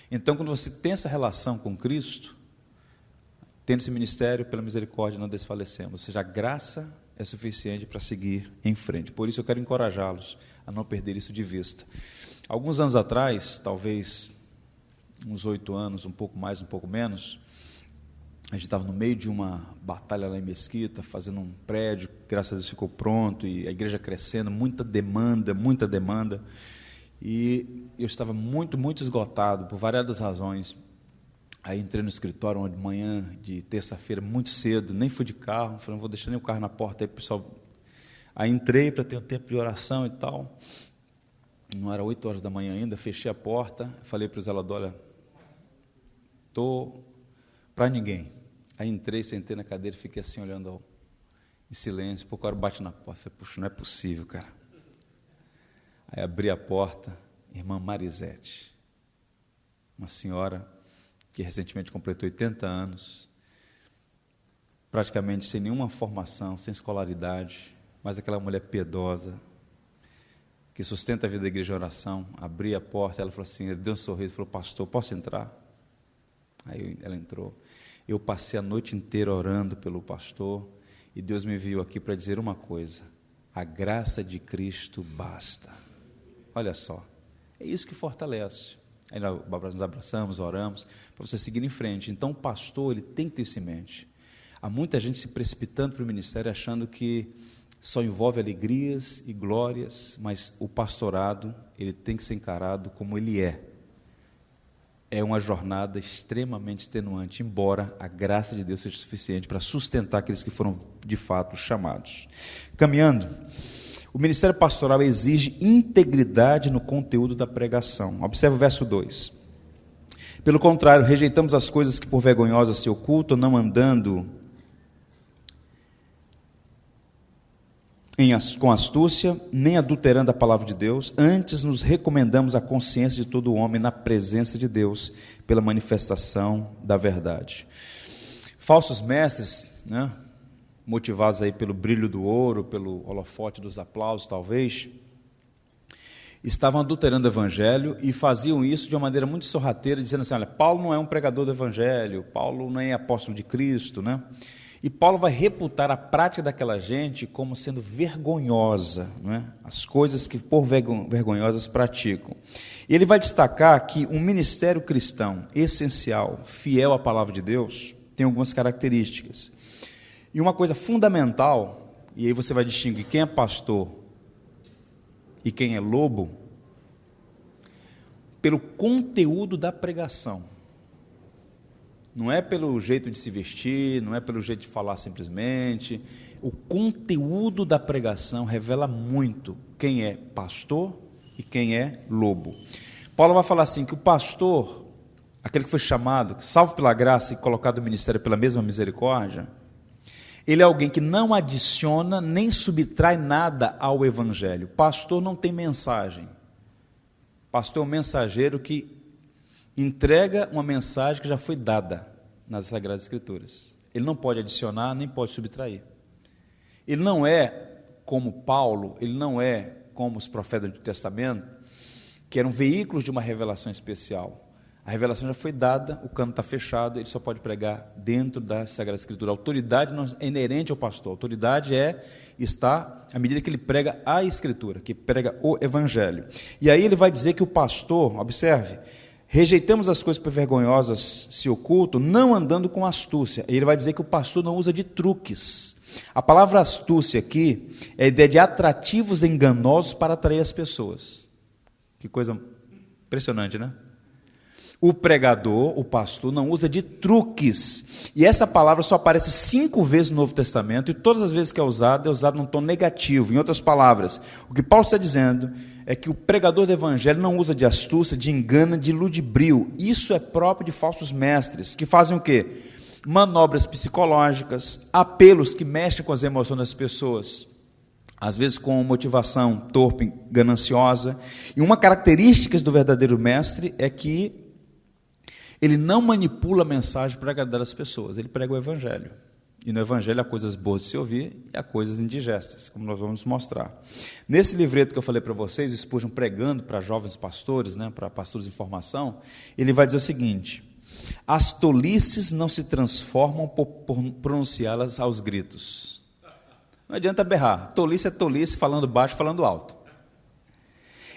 Speaker 1: Então, quando você tem essa relação com Cristo, tendo esse ministério, pela misericórdia, não desfalecemos. Ou seja, a graça é suficiente para seguir em frente. Por isso eu quero encorajá-los a não perder isso de vista. Alguns anos atrás, talvez uns 8 anos, um pouco mais, um pouco menos, a gente estava no meio de uma batalha lá em Mesquita, fazendo um prédio, graças a Deus ficou pronto, e a igreja crescendo, muita demanda, e eu estava muito esgotado, por variadas razões. Aí entrei no escritório uma de manhã de terça-feira, muito cedo, nem fui de carro, falei, não vou deixar nem o carro na porta, aí pessoal. Aí entrei para ter um tempo de oração e tal, não era 8 horas da manhã ainda, fechei a porta, falei para o zelador, olha, estou para ninguém. Aí entrei, sentei na cadeira e fiquei assim olhando em silêncio, pouco hora bate na porta, falei, puxa, não é possível, cara. Aí abri a porta, irmã Marisete, uma senhora que recentemente completou 80 anos, praticamente sem nenhuma formação, sem escolaridade, mas aquela mulher piedosa, que sustenta a vida da igreja de oração. Abri a porta, ela falou assim, deu um sorriso, falou, pastor, posso entrar? Aí ela entrou. Eu passei a noite inteira orando pelo pastor, e Deus me enviou aqui para dizer uma coisa, a graça de Cristo basta. Olha só, é isso que fortalece. Aí nós nos abraçamos, oramos, para você seguir em frente. Então o pastor, ele tem que ter isso em mente. Há muita gente se precipitando para o ministério, achando que só envolve alegrias e glórias, mas o pastorado, ele tem que ser encarado como ele é. É uma jornada extremamente extenuante, embora a graça de Deus seja suficiente para sustentar aqueles que foram de fato chamados. Caminhando, o ministério pastoral exige integridade no conteúdo da pregação. Observe o verso 2. Pelo contrário, rejeitamos as coisas que por vergonhosas se ocultam, não andando com astúcia, nem adulterando a palavra de Deus, antes nos recomendamos a consciência de todo homem na presença de Deus, pela manifestação da verdade. Falsos mestres, motivados aí pelo brilho do ouro, pelo holofote dos aplausos, talvez, estavam adulterando o evangelho e faziam isso de uma maneira muito sorrateira, dizendo assim, olha, Paulo não é um pregador do evangelho, Paulo não é apóstolo de Cristo, E Paulo vai reputar a prática daquela gente como sendo vergonhosa, não é? As coisas que por vergonhosas praticam. E ele vai destacar que um ministério cristão essencial, fiel à palavra de Deus, tem algumas características. E uma coisa fundamental, e aí você vai distinguir quem é pastor e quem é lobo, pelo conteúdo da pregação. Não é pelo jeito de se vestir, não é pelo jeito de falar simplesmente. O conteúdo da pregação revela muito quem é pastor e quem é lobo. Paulo vai falar assim, que o pastor, aquele que foi chamado, salvo pela graça e colocado no ministério pela mesma misericórdia, ele é alguém que não adiciona nem subtrai nada ao evangelho. Pastor não tem mensagem. Pastor é um mensageiro que entrega uma mensagem que já foi dada nas Sagradas Escrituras. Ele não pode adicionar, nem pode subtrair. Ele não é como Paulo, ele não é como os profetas do Antigo Testamento, que eram veículos de uma revelação especial. A revelação já foi dada, o cano está fechado, ele só pode pregar dentro da Sagrada Escritura. A autoridade não é inerente ao pastor, a autoridade está à medida que ele prega a Escritura, que prega o Evangelho. E aí ele vai dizer que o pastor, observe, rejeitamos as coisas vergonhosas se ocultam, não andando com astúcia. Ele vai dizer que o pastor não usa de truques. A palavra astúcia aqui é a ideia de atrativos enganosos para atrair as pessoas. Que coisa impressionante, né? O pregador, o pastor, não usa de truques. E essa palavra só aparece 5 vezes no Novo Testamento, e todas as vezes que é usado num tom negativo. Em outras palavras, o que Paulo está dizendo é que o pregador do evangelho não usa de astúcia, de engano, de ludibrio. Isso é próprio de falsos mestres, que fazem o quê? Manobras psicológicas, apelos que mexem com as emoções das pessoas, às vezes com motivação torpe, gananciosa. E uma característica do verdadeiro mestre é que ele não manipula a mensagem para agradar as pessoas, ele prega o evangelho. E no evangelho há coisas boas de se ouvir e há coisas indigestas, como nós vamos mostrar. Nesse livreto que eu falei para vocês, o Spurgeon pregando para jovens pastores, né, para pastores em formação, ele vai dizer o seguinte: as tolices não se transformam por pronunciá-las aos gritos. Não adianta berrar, tolice é tolice, falando baixo, falando alto.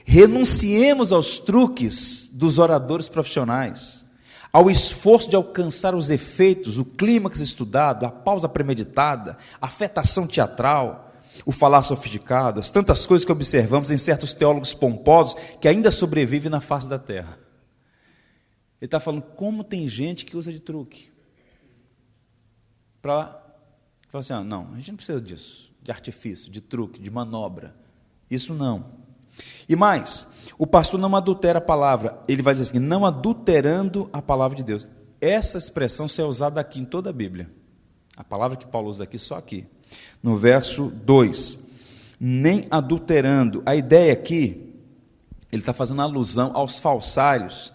Speaker 1: Renunciemos aos truques dos oradores profissionais, ao esforço de alcançar os efeitos, o clímax estudado, a pausa premeditada, a afetação teatral, o falar sofisticado, as tantas coisas que observamos em certos teólogos pomposos que ainda sobrevivem na face da terra. Ele está falando como tem gente que usa de truque para falar assim, não, a gente não precisa disso, de artifício, de truque, de manobra, isso não. E mais, o pastor não adultera a palavra, ele vai dizer assim, não adulterando a palavra de Deus. Essa expressão só é usada aqui em toda a Bíblia. A palavra que Paulo usa aqui, só aqui. No verso 2, nem adulterando. A ideia aqui, ele está fazendo alusão aos falsários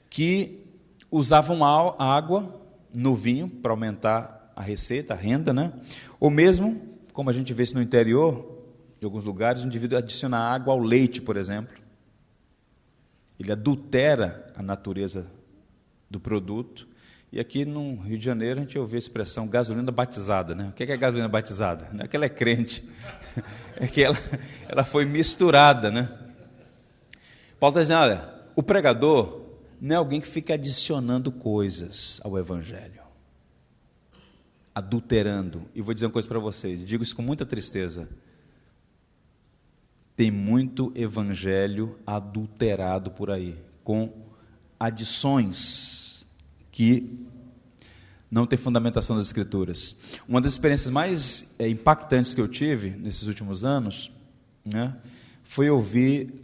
Speaker 1: que usavam água no vinho para aumentar a receita, a renda, né? Ou mesmo, como a gente vê isso no interior, em alguns lugares, o indivíduo adiciona água ao leite, por exemplo. Ele adultera a natureza do produto. E aqui no Rio de Janeiro a gente ouve a expressão gasolina batizada, né? O que é gasolina batizada? Não é que ela é crente, é que ela foi misturada, né? Paulo está dizendo, olha, o pregador não é alguém que fica adicionando coisas ao evangelho, adulterando. E vou dizer uma coisa para vocês, digo isso com muita tristeza, tem muito evangelho adulterado por aí, com adições que não tem fundamentação das Escrituras. Uma das experiências mais impactantes que eu tive nesses últimos anos, né, foi ouvir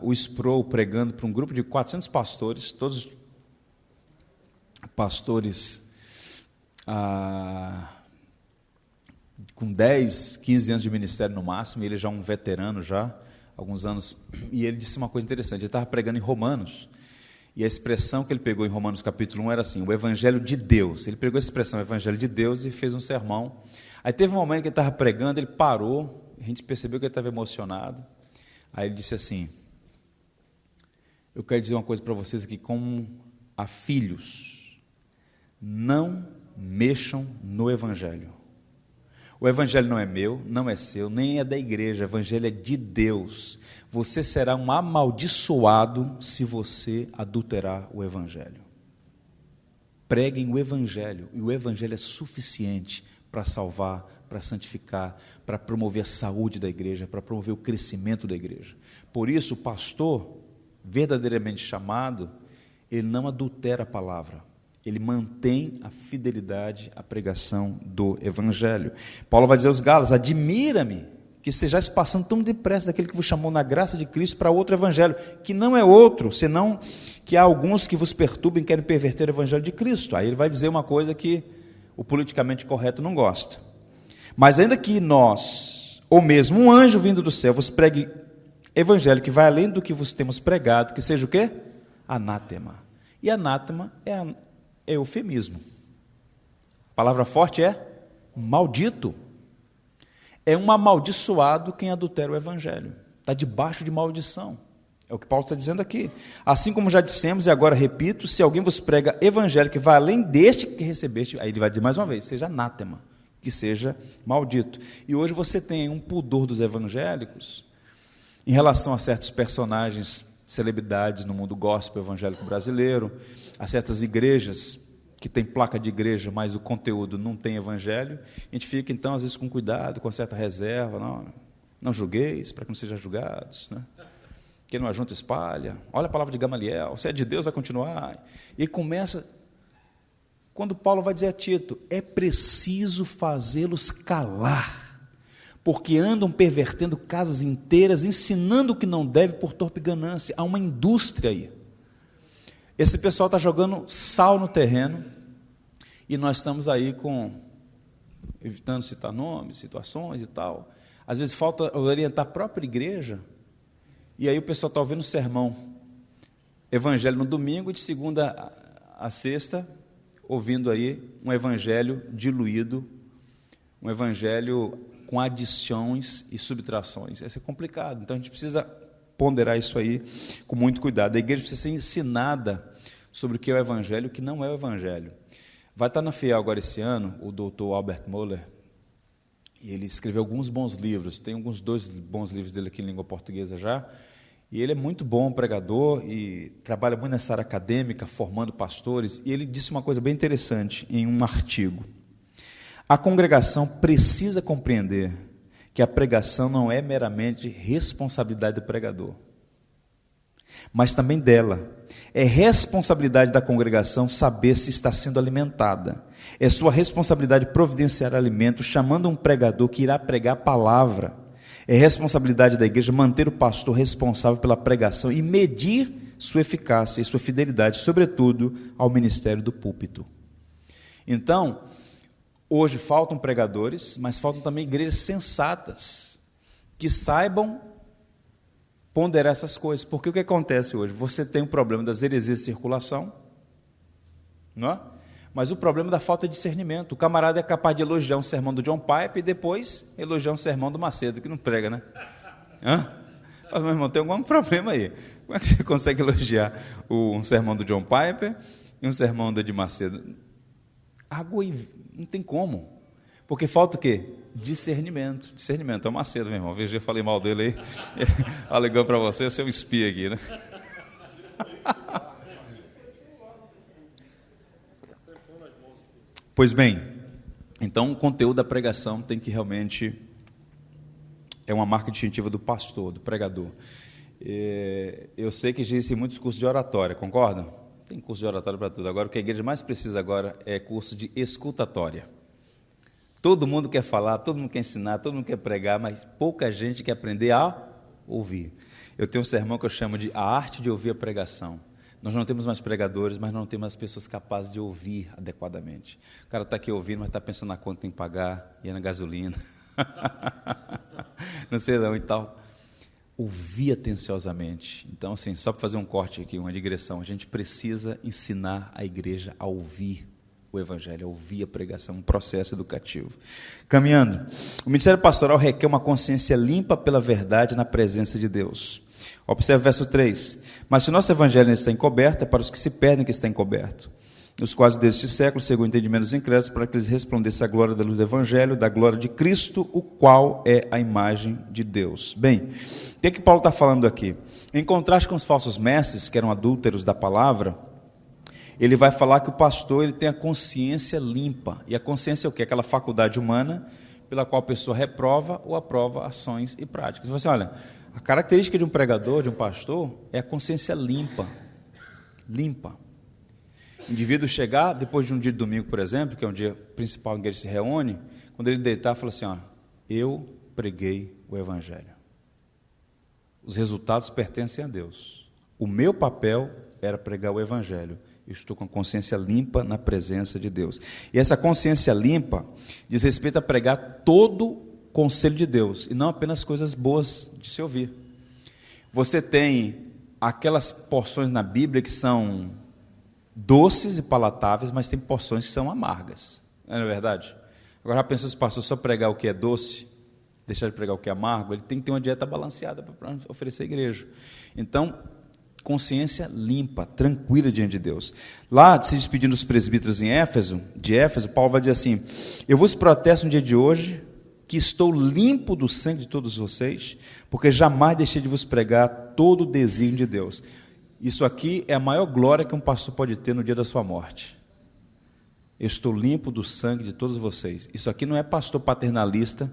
Speaker 1: o Sproul pregando para um grupo de 400 pastores, todos pastores com 10, 15 anos de ministério no máximo, ele já é um veterano já, alguns anos, e ele disse uma coisa interessante, ele estava pregando em Romanos, e a expressão que ele pegou em Romanos capítulo 1 era assim, o Evangelho de Deus. Ele pegou a expressão Evangelho de Deus e fez um sermão. Aí teve um momento que ele estava pregando, ele parou, a gente percebeu que ele estava emocionado. Aí ele disse assim, eu quero dizer uma coisa para vocês aqui, como a filhos, não mexam no Evangelho. O Evangelho não é meu, não é seu, nem é da igreja, o Evangelho é de Deus. Você será um amaldiçoado se você adulterar o Evangelho. Preguem o Evangelho, e o Evangelho é suficiente para salvar, para santificar, para promover a saúde da igreja, para promover o crescimento da igreja. Por isso, o pastor, verdadeiramente chamado, ele não adultera a palavra, ele mantém a fidelidade à pregação do Evangelho. Paulo vai dizer aos Gálatas: admira-me que estejais passando tão depressa daquele que vos chamou na graça de Cristo para outro Evangelho, que não é outro, senão que há alguns que vos perturbem e querem perverter o Evangelho de Cristo. Aí ele vai dizer uma coisa que o politicamente correto não gosta. Mas ainda que nós, ou mesmo um anjo vindo do céu, vos pregue Evangelho que vai além do que vos temos pregado, que seja o quê? Anátema. E anátema é eufemismo. A palavra forte é maldito. É um amaldiçoado quem adultera o Evangelho. Está debaixo de maldição. É o que Paulo está dizendo aqui. Assim como já dissemos, e agora repito, se alguém vos prega Evangelho que vai além deste que recebeste, aí ele vai dizer mais uma vez, seja anátema, que seja maldito. E hoje você tem um pudor dos evangélicos em relação a certos personagens, celebridades no mundo gospel evangélico brasileiro, a certas igrejas que tem placa de igreja, mas o conteúdo não tem evangelho. A gente fica, então, às vezes, com cuidado, com certa reserva. Não julgueis, para que não sejam julgados, né? Quem não ajunta, espalha. Olha a palavra de Gamaliel, se é de Deus, vai continuar. E começa, quando Paulo vai dizer a Tito, é preciso fazê-los calar, porque andam pervertendo casas inteiras, ensinando o que não deve por torpe ganância. Há uma indústria aí. Esse pessoal está jogando sal no terreno, e nós estamos aí evitando citar nomes, situações e tal. Às vezes falta orientar a própria igreja, e aí o pessoal está ouvindo o sermão, evangelho no domingo, de segunda a sexta, ouvindo aí um evangelho diluído, um evangelho com adições e subtrações. Isso é complicado, então a gente precisa ponderar isso aí com muito cuidado. A igreja precisa ser ensinada sobre o que é o evangelho e o que não é o evangelho. Vai estar na FIEL agora esse ano o doutor Albert Mohler, e ele escreveu alguns bons livros, tem alguns 2 bons livros dele aqui em língua portuguesa já, e ele é muito bom pregador e trabalha muito nessa área acadêmica, formando pastores, e ele disse uma coisa bem interessante em um artigo. A congregação precisa compreender que a pregação não é meramente responsabilidade do pregador, mas também dela. É responsabilidade da congregação saber se está sendo alimentada. É sua responsabilidade providenciar alimento, chamando um pregador que irá pregar a palavra. É responsabilidade da igreja manter o pastor responsável pela pregação e medir sua eficácia e sua fidelidade, sobretudo ao ministério do púlpito. Então, hoje faltam pregadores, mas faltam também igrejas sensatas, que saibam ponderar essas coisas. Porque o que acontece hoje? Você tem o problema das heresias de circulação, não é? Mas o problema da falta de discernimento. O camarada é capaz de elogiar um sermão do John Piper e depois elogiar um sermão do Macedo, que não prega, né? Mas, meu irmão, tem algum problema aí. Como é que você consegue elogiar um sermão do John Piper e um sermão do de Macedo? Água e... não tem como. Porque falta o quê? Discernimento. Discernimento. É o Macedo, meu irmão. Veja, eu falei mal dele aí. Alegou para você, eu sou um espia aqui, né? Pois bem, então o conteúdo da pregação tem que realmente... é uma marca distintiva do pastor, do pregador. Eu sei que existem muitos cursos de oratória, concorda? Tem curso de oratória para tudo. Agora, o que a igreja mais precisa agora é curso de escutatória. Todo mundo quer falar, todo mundo quer ensinar, todo mundo quer pregar, mas pouca gente quer aprender a ouvir. Eu tenho um sermão que eu chamo de A Arte de Ouvir a Pregação. Nós não temos mais pregadores, mas não temos mais pessoas capazes de ouvir adequadamente. O cara está aqui ouvindo, mas está pensando na conta que tem que pagar, e na gasolina. Não sei não e tal. Ouvir atenciosamente. Então, assim, só para fazer um corte aqui, uma digressão, a gente precisa ensinar a igreja a ouvir o evangelho, a ouvir a pregação, um processo educativo. Caminhando, o ministério pastoral requer uma consciência limpa pela verdade na presença de Deus. Observe o verso 3. Mas se o nosso evangelho está encoberto, é para os que se perdem que está encoberto. nos quais deste século, segundo o entendimento dos incrédulos, para que eles resplandecem a glória da luz do Evangelho, da glória de Cristo, o qual é a imagem de Deus. Bem, o que Paulo está falando aqui? Em contraste com os falsos mestres, que eram adúlteros da palavra, ele vai falar que o pastor ele tem a consciência limpa. E a consciência é o quê? Aquela faculdade humana pela qual a pessoa reprova ou aprova ações e práticas. Você fala assim, olha, a característica de um pregador, de um pastor, é a consciência limpa. Limpa. O indivíduo chegar, depois de um dia de domingo, por exemplo, que é um dia principal em que ele se reúne, quando ele deitar, fala assim, ó, eu preguei o Evangelho. Os resultados pertencem a Deus. O meu papel era pregar o Evangelho. Eu estou com a consciência limpa na presença de Deus. E essa consciência limpa diz respeito a pregar todo o conselho de Deus, e não apenas coisas boas de se ouvir. Você tem aquelas porções na Bíblia que são doces e palatáveis, mas tem porções que são amargas. Não é verdade? Agora, já pensou se o pastor só pregar o que é doce, deixar de pregar o que é amargo? Ele tem que ter uma dieta balanceada para oferecer à igreja. Então, consciência limpa, tranquila diante de Deus. Lá, se despedindo dos presbíteros de Éfeso, Paulo vai dizer assim, eu vos protesto no dia de hoje, que estou limpo do sangue de todos vocês, porque jamais deixei de vos pregar todo o desígnio de Deus. Isso aqui é a maior glória que um pastor pode ter no dia da sua morte. Eu estou limpo do sangue de todos vocês. Isso aqui não é pastor paternalista,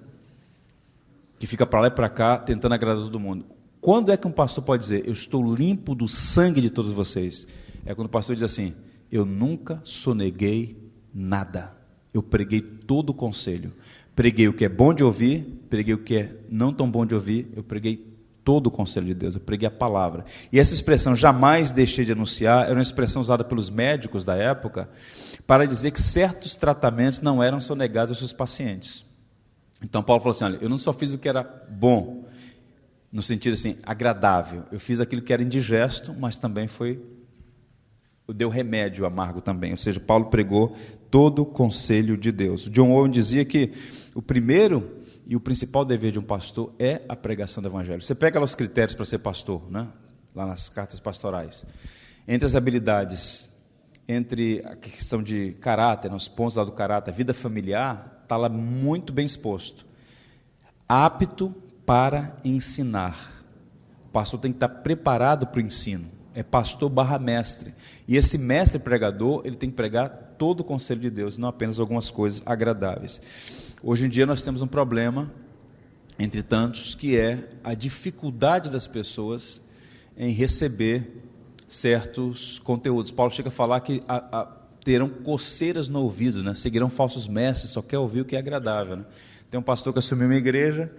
Speaker 1: que fica para lá e para cá, tentando agradar todo mundo. Quando é que um pastor pode dizer, eu estou limpo do sangue de todos vocês? É quando o pastor diz assim, eu nunca soneguei nada. Eu preguei todo o conselho. Preguei o que é bom de ouvir, preguei o que é não tão bom de ouvir, eu preguei todo o conselho de Deus, eu preguei a palavra. E essa expressão, jamais deixei de anunciar, era uma expressão usada pelos médicos da época, para dizer que certos tratamentos não eram sonegados aos seus pacientes. Então Paulo falou assim, olha, eu não só fiz o que era bom, no sentido assim, agradável, eu fiz aquilo que era indigesto, mas também deu remédio amargo também, ou seja, Paulo pregou todo o conselho de Deus. O John Owen dizia que o primeiro e o principal dever de um pastor é a pregação do Evangelho. Você pega lá os critérios para ser pastor, né? Lá nas cartas pastorais. Entre as habilidades, entre a questão de caráter, nos pontos lá do caráter, a vida familiar, está lá muito bem exposto. Apto para ensinar. O pastor tem que estar preparado para o ensino. É pastor / mestre. E esse mestre pregador, ele tem que pregar todo o conselho de Deus, não apenas algumas coisas agradáveis. Hoje em dia nós temos um problema, entre tantos, que é a dificuldade das pessoas em receber certos conteúdos. Paulo chega a falar que terão coceiras no ouvido, né? Seguirão falsos mestres, só quer ouvir o que é agradável. Né? Tem um pastor que assumiu uma igreja,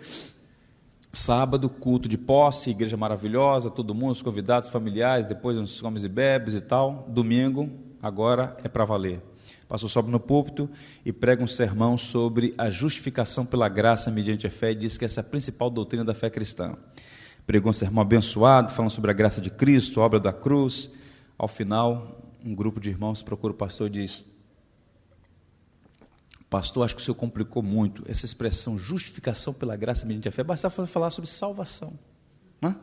Speaker 1: sábado, culto de posse, igreja maravilhosa, todo mundo, os convidados, familiares, depois uns comes e bebes e tal. Domingo, agora é para valer. O pastor sobe no púlpito e prega um sermão sobre a justificação pela graça mediante a fé e diz que essa é a principal doutrina da fé cristã. Pregou um sermão abençoado, falando sobre a graça de Cristo, a obra da cruz. Ao final, um grupo de irmãos procura o pastor e diz, pastor, acho que o senhor complicou muito essa expressão justificação pela graça mediante a fé, bastava falar sobre salvação, não é?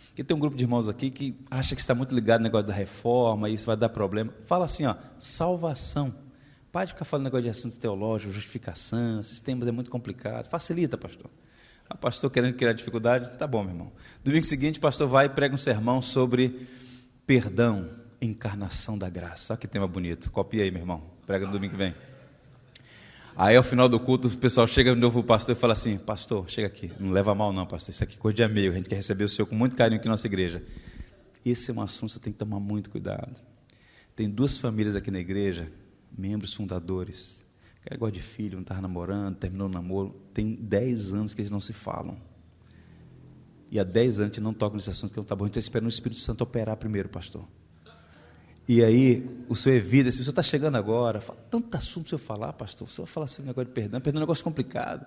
Speaker 1: Porque tem um grupo de irmãos aqui que acha que está muito ligado no negócio da reforma, e isso vai dar problema. Fala assim, ó, salvação. Para de ficar falando negócio de assunto teológico, justificação, esses temas é muito complicado. Facilita, pastor. O pastor querendo criar dificuldade, tá bom, meu irmão. Domingo seguinte, o pastor vai e prega um sermão sobre perdão, encarnação da graça. Olha que tema bonito. Copia aí, meu irmão. Prega no domingo que vem. Aí, ao final do culto, o pessoal chega de novo para o pastor e fala assim, pastor, chega aqui, não leva mal não, pastor, isso aqui é coisa de amigo, a gente quer receber o senhor com muito carinho aqui na nossa igreja. Esse é um assunto que você tem que tomar muito cuidado. Tem 2 famílias aqui na igreja, membros fundadores, que negócio de filho, não estava namorando, terminou o namoro, tem 10 anos que eles não se falam. E há 10 anos a gente não toca nesse assunto, que não está bom, a gente está esperando o Espírito Santo operar primeiro, pastor. E aí, o senhor evita, se o senhor está chegando agora, fala, tanto assunto para o senhor falar, pastor, o senhor vai falar sobre o negócio de perdão é um negócio complicado.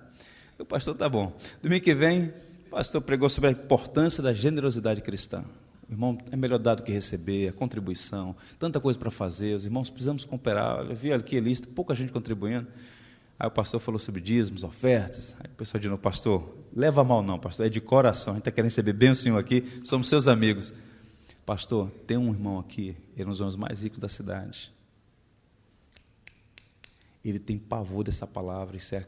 Speaker 1: O pastor, tá bom. Domingo que vem, o pastor pregou sobre a importância da generosidade cristã. O irmão, é melhor dar do que receber, a contribuição, tanta coisa para fazer, os irmãos precisamos cooperar. Eu vi aqui a lista, pouca gente contribuindo. Aí o pastor falou sobre dízimos, ofertas. Aí o pessoal de novo, pastor, leva mal não, pastor, é de coração, a gente está querendo receber bem o senhor aqui, somos seus amigos. Pastor, tem um irmão aqui, ele é um dos homens mais ricos da cidade. ele tem pavor dessa palavra, isso é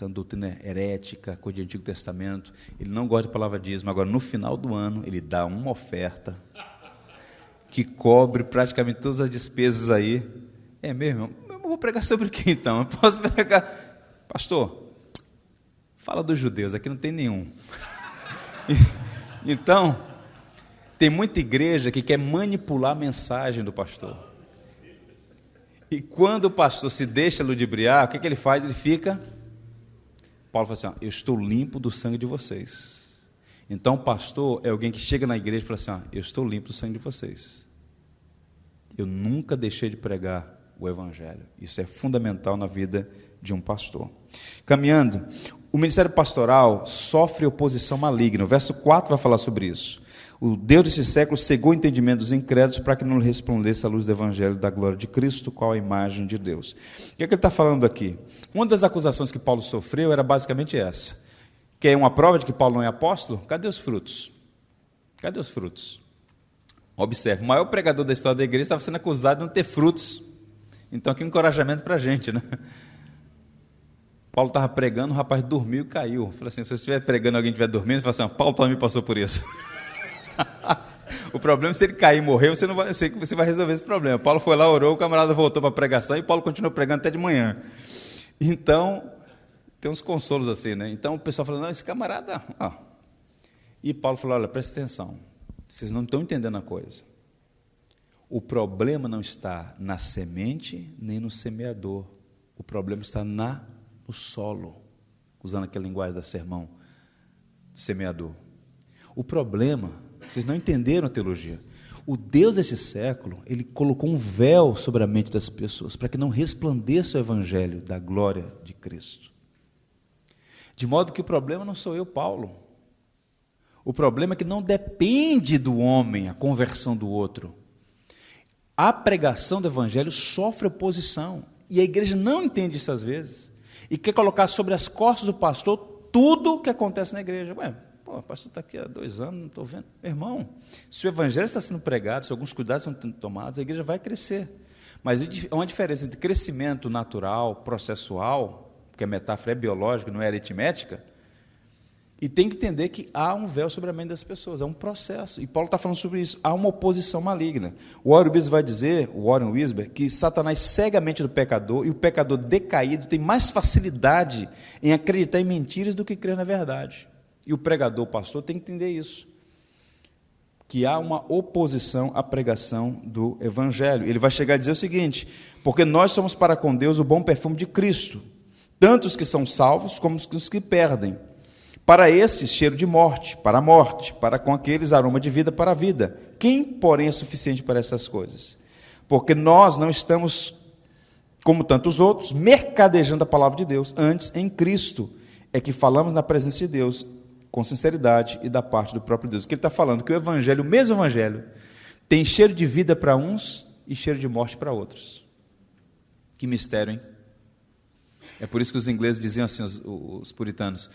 Speaker 1: uma doutrina herética, coisa de Antigo Testamento, ele não gosta de palavra dízimo. Agora, no final do ano, ele dá uma oferta que cobre praticamente todas as despesas aí. É mesmo? Eu vou pregar sobre o que então? Eu posso pregar... Pastor, fala dos judeus, aqui não tem nenhum. Então, tem muita igreja que quer manipular a mensagem do pastor. E quando o pastor se deixa ludibriar, o que ele faz? Ele fica... Paulo fala assim, eu estou limpo do sangue de vocês. Então, o pastor é alguém que chega na igreja e fala assim, eu estou limpo do sangue de vocês. Eu nunca deixei de pregar o evangelho. Isso é fundamental na vida de um pastor. Caminhando, o ministério pastoral sofre oposição maligna. O verso 4 vai falar sobre isso. O Deus desse século cegou o entendimento dos incrédulos para que não lhe resplandecesse a luz do evangelho da glória de Cristo, qual a imagem de Deus. O que é que ele está falando aqui? Uma das acusações que Paulo sofreu era basicamente essa. Quer uma prova de que Paulo não é apóstolo? Cadê os frutos? Cadê os frutos? Observe, o maior pregador da história da igreja estava sendo acusado de não ter frutos. Então, aqui um encorajamento para a gente, né? Paulo estava pregando, o rapaz dormiu e caiu. Falei assim, se você estiver pregando e alguém estiver dormindo, você fala assim, Paulo também passou por isso. O problema é se ele cair e morrer, você vai resolver esse problema. Paulo foi lá, orou, o camarada voltou para a pregação e Paulo continuou pregando até de manhã. Então, tem uns consolos assim, né? Então o pessoal falou, não, esse camarada... E Paulo falou, olha, presta atenção, vocês não estão entendendo a coisa. O problema não está na semente nem no semeador. O problema está no solo, usando aquela linguagem da sermão do semeador. O problema, vocês não entenderam a teologia. O Deus desse século, ele colocou um véu sobre a mente das pessoas, para que não resplandeça o evangelho da glória de Cristo. De modo que o problema não sou eu, Paulo. O problema é que não depende do homem a conversão do outro. A pregação do evangelho sofre oposição, e a igreja não entende isso às vezes, e quer colocar sobre as costas do pastor tudo o que acontece na igreja. O pastor está aqui há 2 anos, não estou vendo. Meu irmão, se o evangelho está sendo pregado, se alguns cuidados estão sendo tomados, a igreja vai crescer. Mas há uma diferença entre crescimento natural, processual, porque a metáfora é biológica, não é aritmética, e tem que entender que há um véu sobre a mente das pessoas, é um processo. E Paulo está falando sobre isso, há uma oposição maligna. O Warren Wiersbe vai dizer, o Warren Wiersbe, que Satanás cega a mente do pecador, e o pecador decaído tem mais facilidade em acreditar em mentiras do que crer na verdade. E o pregador, o pastor, tem que entender isso, que há uma oposição à pregação do evangelho. Ele vai chegar a dizer o seguinte, porque nós somos para com Deus o bom perfume de Cristo, tanto os que são salvos como os que perdem. Para estes, cheiro de morte, para a morte, para com aqueles, aroma de vida para a vida. Quem, porém, é suficiente para essas coisas? Porque nós não estamos, como tantos outros, mercadejando a palavra de Deus, antes, em Cristo, é que falamos na presença de Deus, com sinceridade e da parte do próprio Deus. O que ele está falando? Que o evangelho, o mesmo evangelho, tem cheiro de vida para uns e cheiro de morte para outros. Que mistério, hein? É por isso que os ingleses diziam assim, os puritanos,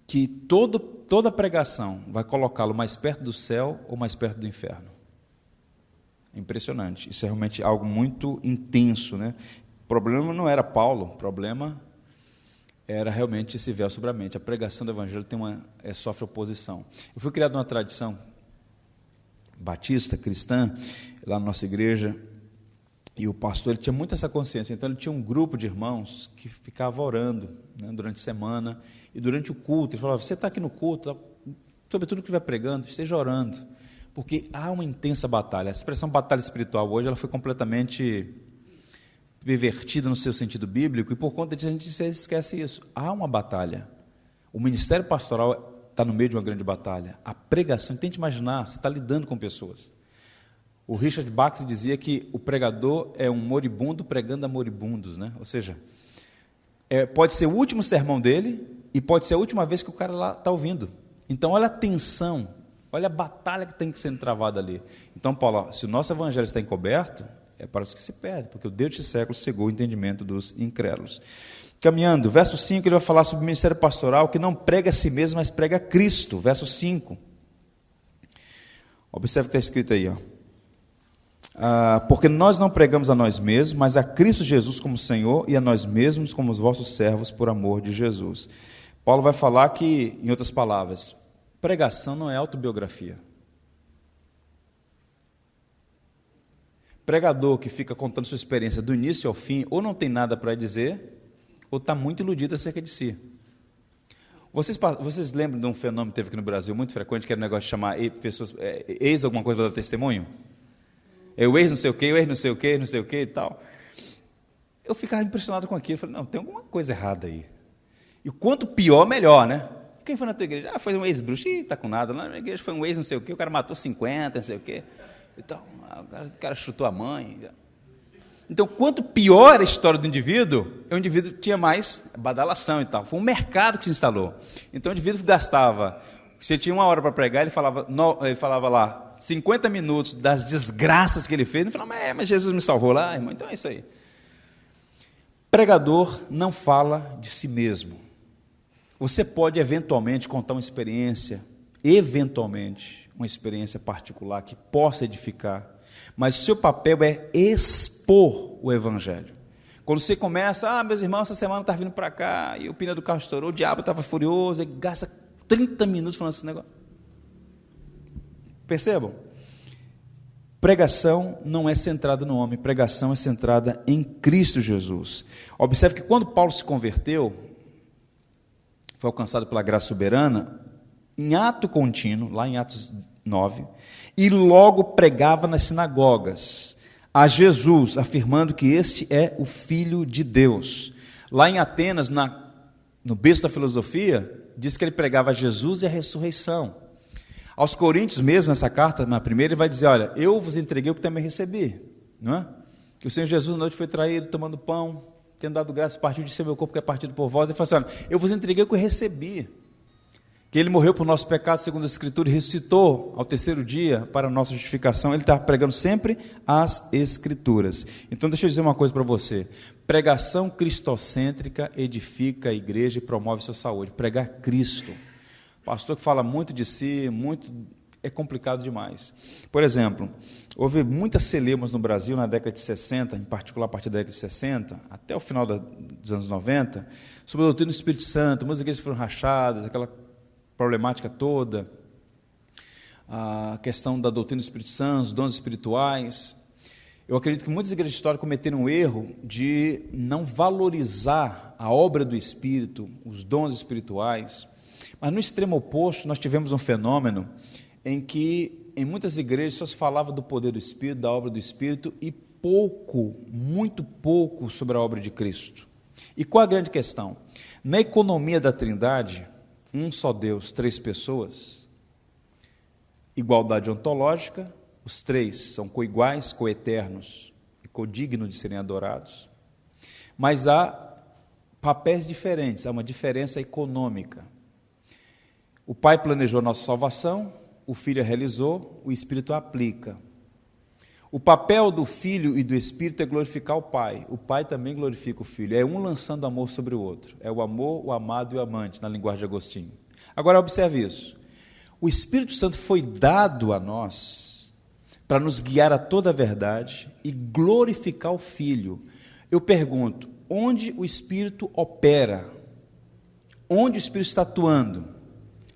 Speaker 1: que toda pregação vai colocá-lo mais perto do céu ou mais perto do inferno. É impressionante. Isso é realmente algo muito intenso, né? O problema não era Paulo, o problema era realmente esse véu sobre a mente. A pregação do evangelho sofre oposição. Eu fui criado numa tradição batista, cristã, lá na nossa igreja, e o pastor ele tinha muito essa consciência. Então ele tinha um grupo de irmãos que ficava orando, né, durante a semana, e durante o culto ele falava, você está aqui no culto, sobretudo que estiver pregando, esteja orando, porque há uma intensa batalha. A expressão batalha espiritual hoje ela foi completamente pervertida no seu sentido bíblico, e por conta disso a gente às vezes esquece isso. Há uma batalha. O ministério pastoral está no meio de uma grande batalha. A pregação, tente imaginar, você está lidando com pessoas. O Richard Bach dizia que o pregador é um moribundo pregando a moribundos, né? Ou seja, pode ser o último sermão dele e pode ser a última vez que o cara lá está ouvindo. Então, olha a tensão, olha a batalha que tem que ser travada ali. Então, Paulo, se o nosso evangelho está encoberto, é para os que se perdem, porque o Deus deste século cegou o entendimento dos incrédulos. Caminhando, verso 5, ele vai falar sobre o ministério pastoral, que não prega a si mesmo, mas prega a Cristo. Verso 5. Observe o que está escrito aí. Porque nós não pregamos a nós mesmos, mas a Cristo Jesus como Senhor e a nós mesmos como os vossos servos por amor de Jesus. Paulo vai falar que, em outras palavras, pregação não é autobiografia. Pregador que fica contando sua experiência do início ao fim, ou não tem nada para dizer, ou está muito iludido acerca de si. Vocês lembram de um fenômeno que teve aqui no Brasil, muito frequente, que era o negócio de chamar pessoas, ex alguma coisa para dar testemunho? É o ex não sei o quê, o ex não sei o quê, não sei o quê e tal. Eu ficava impressionado com aquilo, falei, não, tem alguma coisa errada aí. E quanto pior, melhor, né? Quem foi na tua igreja? Foi um ex-bruxo, está com nada. Lá na minha igreja foi um ex não sei o quê, o cara matou 50, não sei o quê. Então, o cara chutou a mãe. Então, quanto pior era a história do indivíduo, o indivíduo tinha mais badalação e tal. Foi um mercado que se instalou. Então, o indivíduo gastava, se tinha 1 hora para pregar, ele falava lá 50 minutos das desgraças que ele fez. Ele falava, mas Jesus me salvou lá, irmão. Então é isso aí. Pregador não fala de si mesmo. Você pode eventualmente contar uma experiência, uma experiência particular que possa edificar, mas o seu papel é expor o Evangelho. Quando você começa, meus irmãos, essa semana está vindo para cá, e o pneu do carro estourou, o diabo estava furioso, e gasta 30 minutos falando esse negócio. Percebam? Pregação não é centrada no homem, pregação é centrada em Cristo Jesus. Observe que quando Paulo se converteu, foi alcançado pela graça soberana, em ato contínuo, lá em Atos 9, e logo pregava nas sinagogas a Jesus, afirmando que este é o Filho de Deus. Lá em Atenas, no berço da filosofia, diz que ele pregava a Jesus e a ressurreição. Aos Coríntios mesmo, nessa carta, na primeira, ele vai dizer, olha, eu vos entreguei o que também recebi, não é? Que o Senhor Jesus na noite foi traído, tomando pão, tendo dado graças, partiu de ser meu corpo que é partido por vós, ele fala assim, olha, eu vos entreguei o que eu recebi, que ele morreu por nosso pecado, segundo a Escritura, e ressuscitou ao 3º dia para a nossa justificação. Ele está pregando sempre as Escrituras. Então deixa eu dizer uma coisa para você, pregação cristocêntrica edifica a igreja e promove sua saúde. Pregar Cristo, pastor que fala muito de si, é complicado demais. Por exemplo, houve muitas celemas no Brasil na década de 60, em particular a partir da década de 60, até o final dos anos 90, sobre a doutrina do Espírito Santo, muitas igrejas foram rachadas, aquela problemática toda, a questão da doutrina do Espírito Santo, os dons espirituais. Eu acredito que muitas igrejas históricas cometeram o erro de não valorizar a obra do Espírito, os dons espirituais, mas no extremo oposto nós tivemos um fenômeno em que em muitas igrejas só se falava do poder do Espírito, da obra do Espírito e muito pouco sobre a obra de Cristo. E qual a grande questão? Na economia da Trindade, um só Deus, 3 pessoas, igualdade ontológica, os 3 são coiguais, coeternos e codignos de serem adorados, mas há papéis diferentes, há uma diferença econômica. O Pai planejou nossa salvação, o Filho a realizou, o Espírito a aplica. O papel do Filho e do Espírito é glorificar o Pai também glorifica o Filho, é um lançando amor sobre o outro, é o amor, o amado e o amante, na linguagem de Agostinho. Agora observe isso, o Espírito Santo foi dado a nós para nos guiar a toda a verdade e glorificar o Filho. Eu pergunto, onde o Espírito opera? Onde o Espírito está atuando?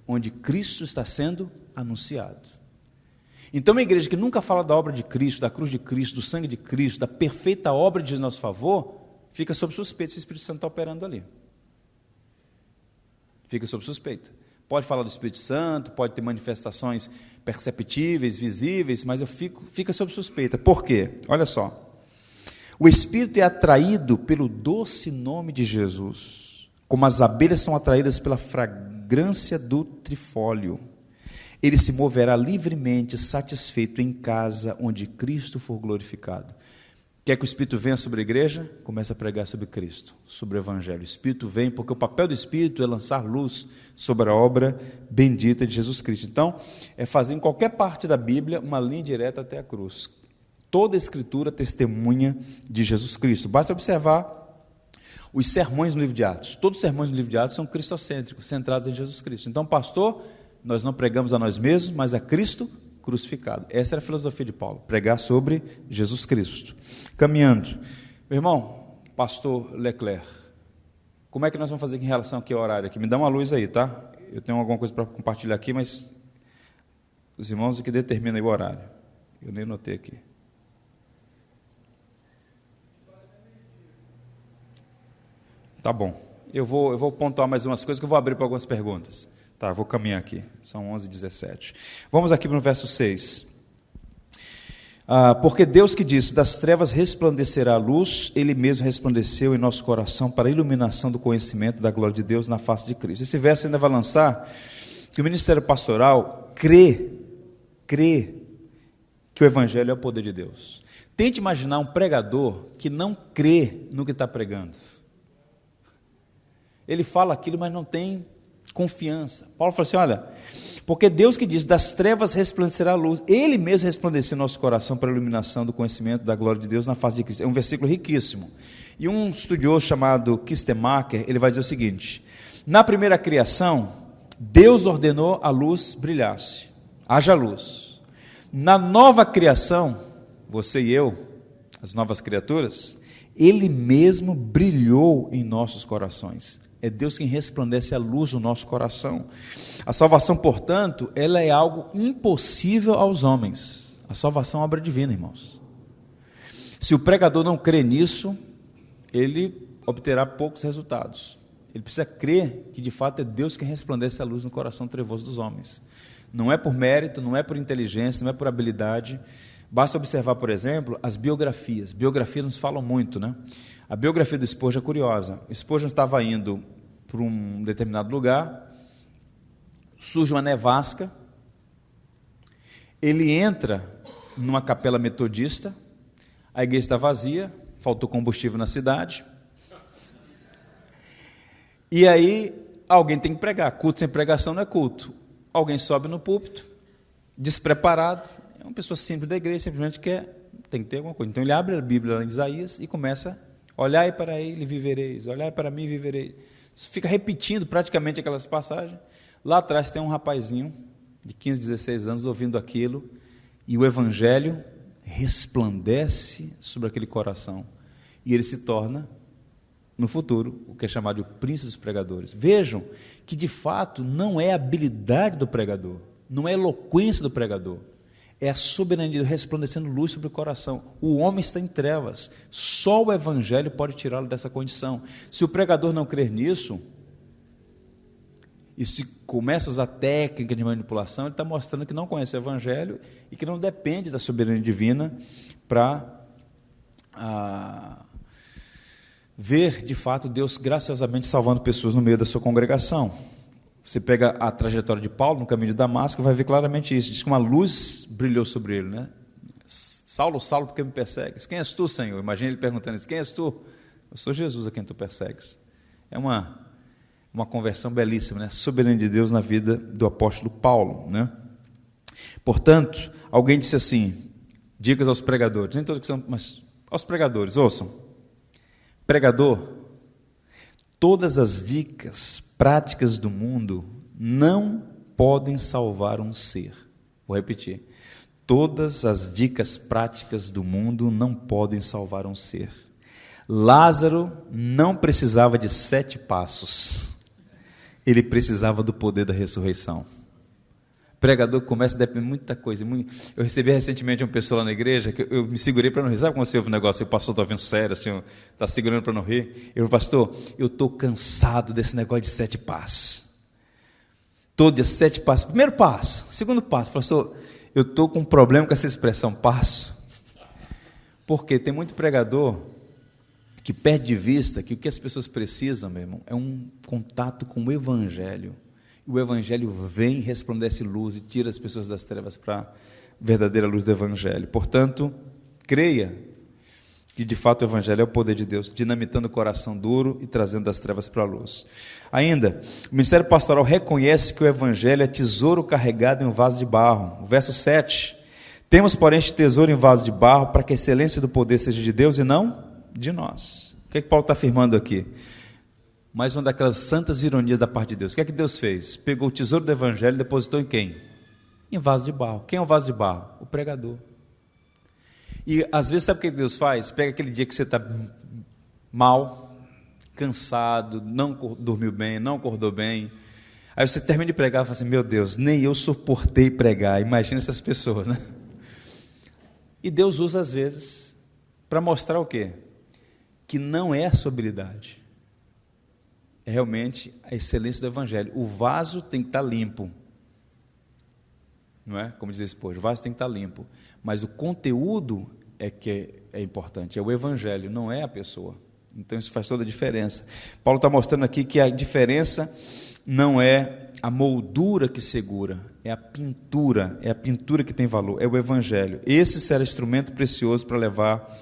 Speaker 1: Onde Cristo está sendo anunciado. Então, uma igreja que nunca fala da obra de Cristo, da cruz de Cristo, do sangue de Cristo, da perfeita obra de nosso favor, fica sob suspeita se o Espírito Santo está operando ali. Fica sob suspeita. Pode falar do Espírito Santo, pode ter manifestações perceptíveis, visíveis, mas fica sob suspeita. Por quê? Olha só. O Espírito é atraído pelo doce nome de Jesus, como as abelhas são atraídas pela fragrância do trifólio. Ele se moverá livremente, satisfeito em casa onde Cristo for glorificado. Quer que o Espírito venha sobre a igreja? Começa a pregar sobre Cristo, sobre o Evangelho. O Espírito vem, porque o papel do Espírito é lançar luz sobre a obra bendita de Jesus Cristo. Então, é fazer em qualquer parte da Bíblia uma linha direta até a cruz. Toda a Escritura testemunha de Jesus Cristo. Basta observar os sermões no livro de Atos. Todos os sermões no livro de Atos são cristocêntricos, centrados em Jesus Cristo. Então, pastor, nós não pregamos a nós mesmos, mas a Cristo crucificado. Essa era a filosofia de Paulo, pregar sobre Jesus Cristo. Caminhando. Meu irmão, pastor Leclerc, como é que nós vamos fazer em relação aqui ao horário? Aqui? Me dá uma luz aí, tá? Eu tenho alguma coisa para compartilhar aqui, mas os irmãos é que determinam aí o horário. Eu nem notei aqui. Tá bom. Eu vou pontuar mais umas coisas que eu vou abrir para algumas perguntas. Tá, vou caminhar aqui. São 11h17. Vamos aqui no verso 6. Porque Deus que disse, das trevas resplandecerá a luz, Ele mesmo resplandeceu em nosso coração para a iluminação do conhecimento da glória de Deus na face de Cristo. Esse verso ainda vai lançar que o ministério pastoral crê que o Evangelho é o poder de Deus. Tente imaginar um pregador que não crê no que está pregando. Ele fala aquilo, mas não tem confiança. Paulo fala assim, olha, porque Deus que diz, das trevas resplandecerá a luz, Ele mesmo resplandeceu em nosso coração para a iluminação do conhecimento da glória de Deus na face de Cristo. É um versículo riquíssimo. E um estudioso chamado Kistemacher, ele vai dizer o seguinte, na primeira criação, Deus ordenou a luz brilhasse, haja luz. Na nova criação, você e eu, as novas criaturas, Ele mesmo brilhou em nossos corações. É Deus quem resplandece a luz no nosso coração. A salvação, portanto, ela é algo impossível aos homens. A salvação é uma obra divina, irmãos. Se o pregador não crê nisso, ele obterá poucos resultados. Ele precisa crer que, de fato, é Deus quem resplandece a luz no coração trevoso dos homens. Não é por mérito, não é por inteligência, não é por habilidade. Basta observar, por exemplo, as biografias. Biografias nos falam muito, né? A biografia do Spurgeon é curiosa. O Spurgeon estava indo para um determinado lugar, surge uma nevasca, ele entra numa capela metodista, a igreja está vazia, faltou combustível na cidade, e aí alguém tem que pregar. Culto sem pregação não é culto. Alguém sobe no púlpito, despreparado, é uma pessoa simples da igreja, simplesmente tem que ter alguma coisa. Então ele abre a Bíblia lá em Isaías e começa: olhai para ele, vivereis, olhai para mim, vivereis. Fica repetindo praticamente aquelas passagens. Lá atrás tem um rapazinho de 15, 16 anos ouvindo aquilo, e o Evangelho resplandece sobre aquele coração, e ele se torna, no futuro, o que é chamado de o príncipe dos pregadores. Vejam que, de fato, não é a habilidade do pregador, não é a eloquência do pregador, é a soberania resplandecendo luz sobre o coração. O homem está em trevas, só o Evangelho pode tirá-lo dessa condição. Se o pregador não crer nisso, e se começa a usar técnica de manipulação, ele está mostrando que não conhece o Evangelho e que não depende da soberania divina para ver, de fato, Deus graciosamente salvando pessoas no meio da sua congregação. Você pega a trajetória de Paulo no caminho de Damasco, vai ver claramente isso. Diz que uma luz brilhou sobre ele, né? Saulo, Saulo, por que me persegues? Quem és tu, Senhor? Imagina ele perguntando isso: quem és tu? Eu sou Jesus a quem tu persegues. É uma conversão belíssima, né? A soberania de Deus na vida do apóstolo Paulo, né? Portanto, alguém disse assim, dicas aos pregadores, nem todos que são, mas aos pregadores, ouçam. Pregador, todas as dicas práticas do mundo não podem salvar um ser. Vou repetir. Todas as dicas práticas do mundo não podem salvar um ser. Lázaro não precisava de 7 passos. Ele precisava do poder da ressurreição. Pregador começa a depender de muita coisa. Eu recebi recentemente uma pessoa lá na igreja, que eu me segurei para não rir. Sabe quando você ouve um negócio e o pastor está vendo sério, assim, está segurando para não rir? Eu falei: pastor, eu estou cansado desse negócio de 7 passos. Todo dia 7 passos. Primeiro passo, segundo passo. Pastor, eu estou com um problema com essa expressão passo. Porque tem muito pregador que perde de vista que o que as pessoas precisam, meu irmão, é um contato com o Evangelho. O Evangelho vem, resplandece luz e tira as pessoas das trevas para a verdadeira luz do Evangelho. Portanto, creia que de fato o Evangelho é o poder de Deus, dinamitando o coração duro e trazendo das trevas para a luz. Ainda, o ministério pastoral reconhece que o Evangelho é tesouro carregado em um vaso de barro. O verso 7, temos, porém, este tesouro em vaso de barro para que a excelência do poder seja de Deus e não de nós. O que é que Paulo está afirmando aqui? Mais uma daquelas santas ironias da parte de Deus. O que é que Deus fez? Pegou o tesouro do Evangelho e depositou em quem? em vaso de barro. Quem é o vaso de barro? O pregador. E às vezes, sabe o que Deus faz? Pega aquele dia que você está mal, cansado, não dormiu bem, não acordou bem. Aí você termina de pregar e fala assim: meu Deus, nem eu suportei pregar. Imagina essas pessoas, né? E Deus usa às vezes para mostrar o quê? Que não é a sua habilidade, é realmente a excelência do Evangelho. O vaso tem que estar limpo, não é? Como diz esse povo, o vaso tem que estar limpo, mas o conteúdo é que é importante, é o Evangelho, não é a pessoa. Então isso faz toda a diferença. Paulo está mostrando aqui que a diferença não é a moldura que segura, é a pintura que tem valor, é o Evangelho. Esse será instrumento precioso para levar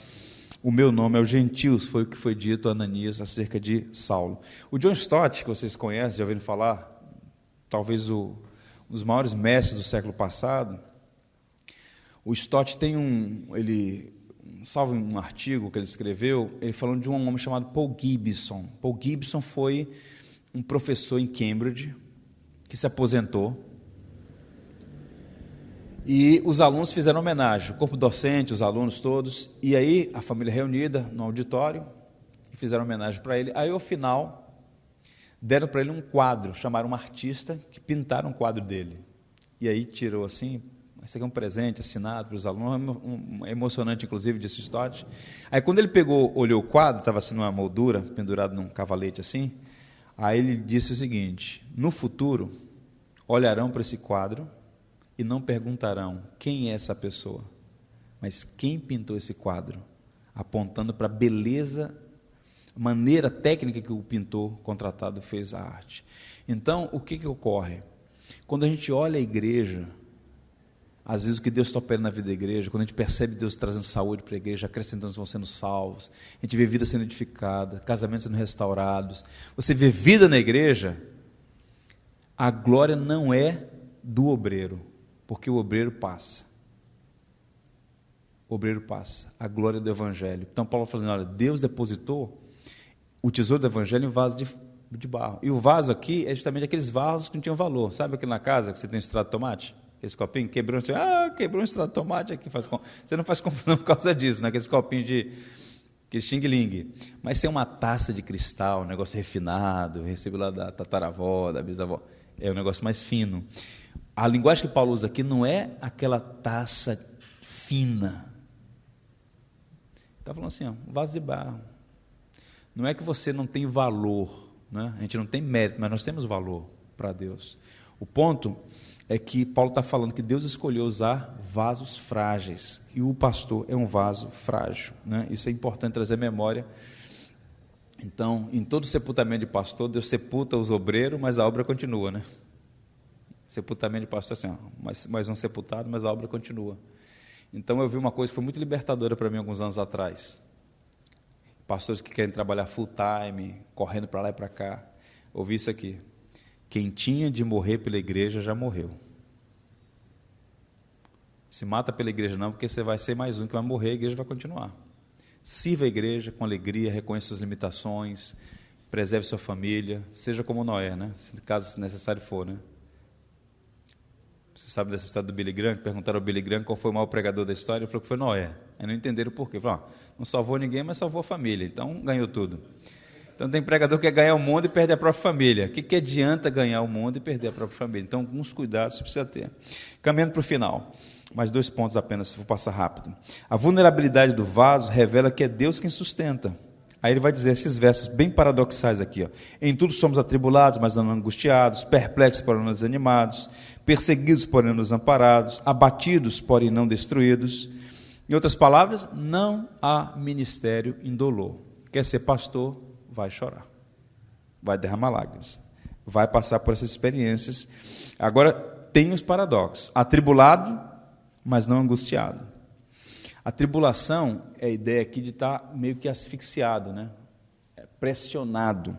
Speaker 1: o meu nome aos gentios, foi o que foi dito a Ananias acerca de Saulo. O John Stott, que vocês conhecem, já ouviram falar, talvez um dos maiores mestres do século passado. O Stott tem salvo um artigo que ele escreveu, ele falando de um homem chamado Paul Gibson. Paul Gibson foi um professor em Cambridge, que se aposentou, e os alunos fizeram homenagem, o corpo docente, os alunos todos, e aí a família reunida no auditório, e fizeram homenagem para ele. Aí ao final, deram para ele um quadro, chamaram um artista, que pintaram um quadro dele, e aí tirou assim: esse aqui é um presente assinado para os alunos, emocionante inclusive, disse Stott. Aí quando ele pegou, olhou o quadro, estava assim numa moldura, pendurado num cavalete assim, aí ele disse o seguinte: no futuro, olharão para esse quadro e não perguntarão quem é essa pessoa, mas quem pintou esse quadro, apontando para a beleza, a maneira técnica que o pintor contratado fez a arte. Então, o que ocorre? Quando a gente olha a igreja, às vezes o que Deus está operando na vida da igreja, quando a gente percebe Deus trazendo saúde para a igreja, acrescentando, vão sendo salvos, a gente vê vida sendo edificada, casamentos sendo restaurados, você vê vida na igreja, a glória não é do obreiro, porque o obreiro passa. O obreiro passa, a glória do Evangelho. Então Paulo falando: olha, Deus depositou o tesouro do Evangelho em vaso de barro, e o vaso aqui é justamente aqueles vasos que não tinham valor. Sabe aqui na casa que você tem um extrato de tomate? Esse copinho, quebrou um extrato de tomate aqui, você não faz confusão por causa disso, né? Aqueles copinhos de xing-ling, mas se é uma taça de cristal, um negócio refinado, recebo lá da tataravó, da bisavó, é um negócio mais fino. A linguagem que Paulo usa aqui não é aquela taça fina, está falando assim, um vaso de barro. Não é que você não tem valor, né? A gente não tem mérito, mas nós temos valor para Deus. O ponto é que Paulo está falando que Deus escolheu usar vasos frágeis, e o pastor é um vaso frágil, né? Isso é importante trazer à memória. Então, em todo sepultamento de pastor, Deus sepulta os obreiros, mas a obra continua, né? Sepultamento de pastor, assim, mais um sepultado, mas a obra continua. Então eu vi uma coisa que foi muito libertadora para mim alguns anos atrás. Pastores que querem trabalhar full time, correndo para lá e para cá. Ouvi isso aqui: quem tinha de morrer pela igreja já morreu. Se mata pela igreja não, porque você vai ser mais um que vai morrer, a igreja vai continuar. Sirva a igreja com alegria, reconheça suas limitações, preserve sua família, seja como Noé, né? Se caso necessário for, né? Você sabe dessa história do Billy Graham? Perguntaram ao Billy Graham qual foi o maior pregador da história. Ele falou que foi Noé. Aí não entenderam por quê. Falaram: não salvou ninguém, mas salvou a família, então ganhou tudo. Então tem pregador que quer ganhar o mundo e perder a própria família. O que adianta ganhar o mundo e perder a própria família? Então alguns cuidados você precisa ter. Caminhando para o final, mais 2 pontos apenas, se vou passar rápido. A vulnerabilidade do vaso revela que é Deus quem sustenta. Aí ele vai dizer esses versos bem paradoxais aqui, ó: em tudo somos atribulados, mas não angustiados, perplexos, porém não desanimados, perseguidos, porém não desamparados, abatidos, porém não destruídos. Em outras palavras, não há ministério indolor. Quer ser pastor, vai chorar, vai derramar lágrimas, vai passar por essas experiências. Agora tem os paradoxos: atribulado, mas não angustiado. A tribulação é a ideia aqui de estar meio que asfixiado, né? Pressionado,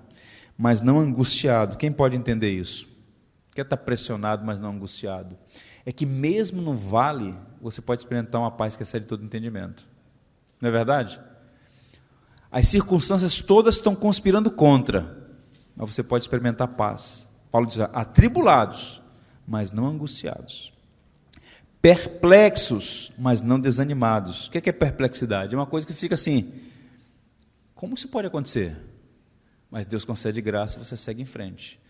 Speaker 1: mas não angustiado. Quem pode entender isso? O que é estar pressionado, mas não angustiado? É que mesmo no vale, você pode experimentar uma paz que excede todo entendimento. Não é verdade? As circunstâncias todas estão conspirando contra, mas você pode experimentar paz. Paulo diz: atribulados, mas não angustiados. perplexos, mas não desanimados. O que é perplexidade? É uma coisa que fica assim, como isso pode acontecer? Mas Deus concede graça e você segue em frente.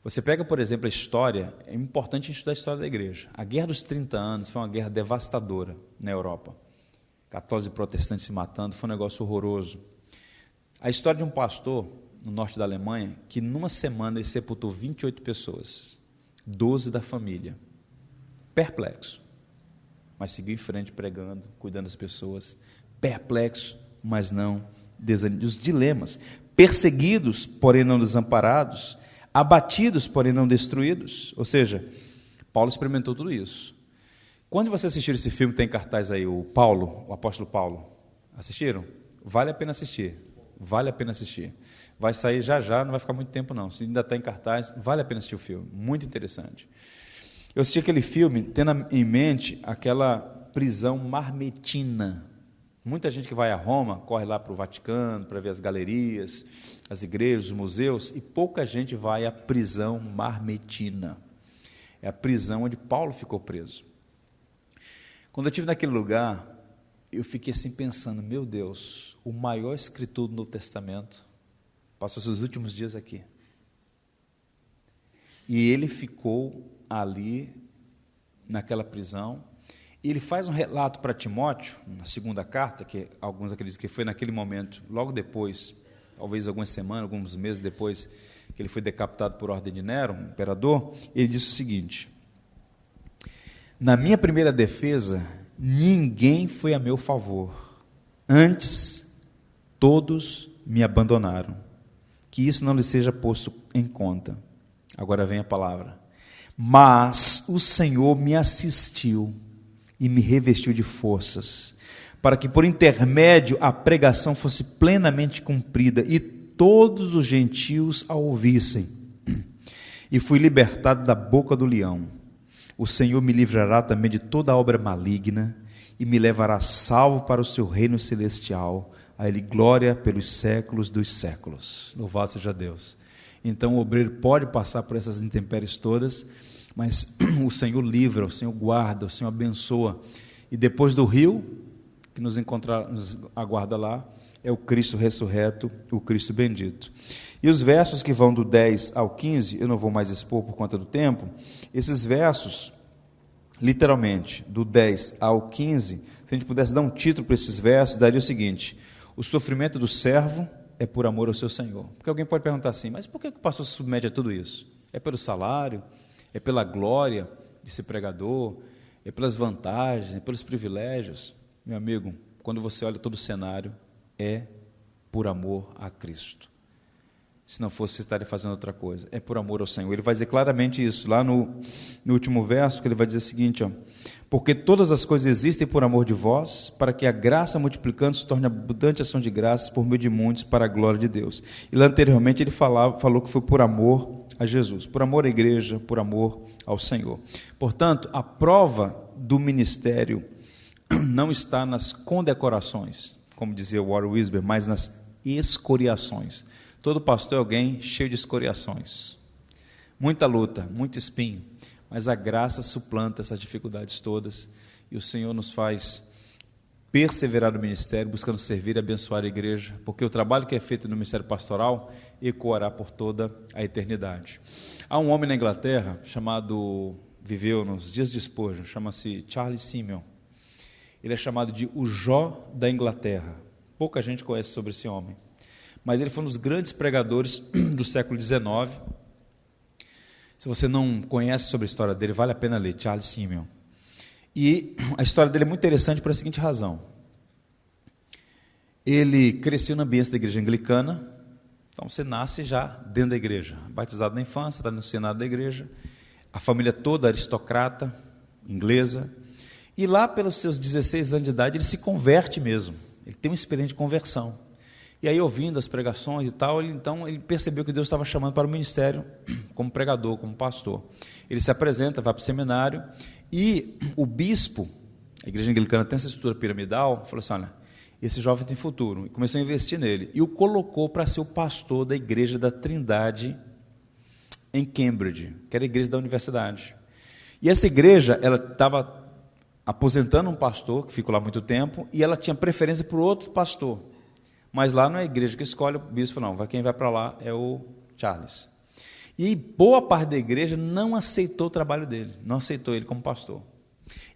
Speaker 1: Você pega, por exemplo, a história, é importante estudar a história da igreja. A Guerra dos 30 anos foi uma guerra devastadora na Europa. Católicos e protestantes se matando, foi um negócio horroroso. A história de um pastor no norte da Alemanha, que numa semana ele sepultou 28 pessoas, 12 da família. Perplexo, mas seguiu em frente pregando, cuidando das pessoas. Perplexo, mas não desanimado. Os dilemas, perseguidos, porém não desamparados, abatidos, porém não destruídos. Ou seja, Paulo experimentou tudo isso. Quando você assistir esse filme, tem cartaz aí, o apóstolo Paulo. Assistiram? Vale a pena assistir. Vale a pena assistir. Vai sair já, não vai ficar muito tempo não. Se ainda está em cartaz, vale a pena assistir o filme. Muito interessante. Eu assisti aquele filme tendo em mente aquela prisão marmetina. Muita gente que vai a Roma, corre lá para o Vaticano, para ver as galerias, as igrejas, os museus, e pouca gente vai à prisão marmetina. É a prisão onde Paulo ficou preso. Quando eu estive naquele lugar, eu fiquei assim pensando, meu Deus, o maior escritor do Novo Testamento passou seus últimos dias aqui. E ele ficou ali, naquela prisão. E ele faz um relato para Timóteo, na segunda carta, que alguns acreditam que foi naquele momento, logo depois, talvez algumas semanas, alguns meses depois, que ele foi decapitado por ordem de Nero, o imperador. Ele disse o seguinte: na minha primeira defesa, ninguém foi a meu favor, antes todos me abandonaram. Que isso não lhe seja posto em conta. Agora vem a palavra. Mas o Senhor me assistiu e me revestiu de forças, para que por intermédio a pregação fosse plenamente cumprida e todos os gentios a ouvissem. E fui libertado da boca do leão. O Senhor me livrará também de toda obra maligna e me levará salvo para o seu reino celestial. A Ele glória pelos séculos dos séculos. Louvado seja Deus. Então o obreiro pode passar por essas intempéries todas, mas o Senhor livra, o Senhor guarda, o Senhor abençoa. E depois do rio, que nos aguarda lá, é o Cristo ressurreto, o Cristo bendito. E os versos que vão do 10 ao 15, eu não vou mais expor por conta do tempo, esses versos, literalmente, do 10 ao 15, se a gente pudesse dar um título para esses versos, daria o seguinte: o sofrimento do servo é por amor ao seu Senhor. Porque alguém pode perguntar assim, mas por que o pastor se submete a tudo isso? É pelo salário? É pela glória de ser pregador? É pelas vantagens? É pelos privilégios? Meu amigo, quando você olha todo o cenário, é por amor a Cristo. Se não fosse, você estaria fazendo outra coisa. É por amor ao Senhor. Ele vai dizer claramente isso, lá no último verso, que ele vai dizer o seguinte, ó: porque todas as coisas existem por amor de vós, para que a graça multiplicando se torne abundante ação de graças por meio de muitos para a glória de Deus. E lá anteriormente ele falou que foi por amor a Jesus, por amor à igreja, por amor ao Senhor. Portanto, a prova do ministério não está nas condecorações, como dizia Warren Wiersbe, mas nas escoriações. Todo pastor é alguém cheio de escoriações, muita luta, muito espinho, mas a graça suplanta essas dificuldades todas, e o Senhor nos faz perseverar no ministério, buscando servir e abençoar a igreja, porque o trabalho que é feito no ministério pastoral ecoará por toda a eternidade. Há um homem na Inglaterra, viveu nos dias de Spurgeon, chama-se Charles Simeon. Ele é chamado de o Jó da Inglaterra. Pouca gente conhece sobre esse homem, mas ele foi um dos grandes pregadores do século XIX. Se você não conhece sobre a história dele, vale a pena ler, Charles Simeon. E a história dele é muito interessante por a seguinte razão. Ele cresceu no ambiente da igreja anglicana, então você nasce já dentro da igreja, batizado na infância, está no senado da igreja, a família toda aristocrata, inglesa, e lá pelos seus 16 anos de idade ele se converte mesmo, ele tem uma experiência de conversão. E aí, ouvindo as pregações e tal, ele percebeu que Deus estava chamando para o ministério como pregador, como pastor. Ele se apresenta, vai para o seminário, e o bispo, a igreja anglicana tem essa estrutura piramidal, falou assim: olha, esse jovem tem futuro, e começou a investir nele, e o colocou para ser o pastor da igreja da Trindade em Cambridge, que era a igreja da universidade. E essa igreja, ela estava aposentando um pastor, que ficou lá muito tempo, e ela tinha preferência por outro pastor. Mas lá não é a igreja que escolhe, o bispo não, quem vai para lá é o Charles. E boa parte da igreja não aceitou o trabalho dele, não aceitou ele como pastor.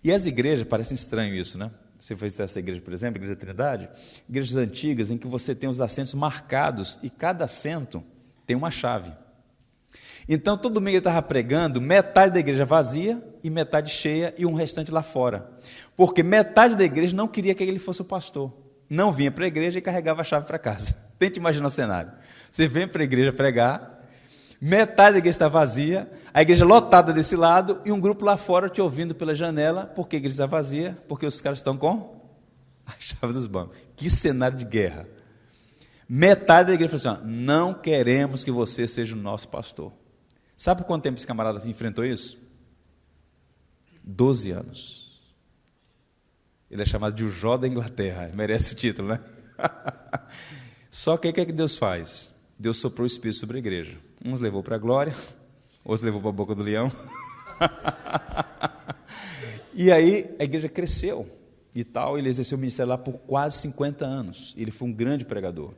Speaker 1: E as igrejas, parece estranho isso, né? Você foi essa igreja, por exemplo, a Igreja da Trindade, igrejas antigas em que você tem os assentos marcados e cada assento tem uma chave. Então, todo domingo ele estava pregando, metade da igreja vazia e metade cheia e um restante lá fora. Porque metade da igreja não queria que ele fosse o pastor. Não vinha para a igreja e carregava a chave para casa. Tente imaginar o cenário. Você vem para a igreja pregar, metade da igreja está vazia, a igreja lotada desse lado e um grupo lá fora te ouvindo pela janela. Por que a igreja está vazia? Porque os caras estão com a chave dos bancos. Que cenário de guerra. Metade da igreja falou assim, não queremos que você seja o nosso pastor. Sabe por quanto tempo esse camarada enfrentou isso? 12 anos. Ele é chamado de o Jó da Inglaterra, merece o título, né? Só que o que é que Deus faz? Deus soprou o Espírito sobre a igreja. Uns levou para a glória, outros levou para a boca do leão. E aí a igreja cresceu e tal, ele exerceu o ministério lá por quase 50 anos. Ele foi um grande pregador.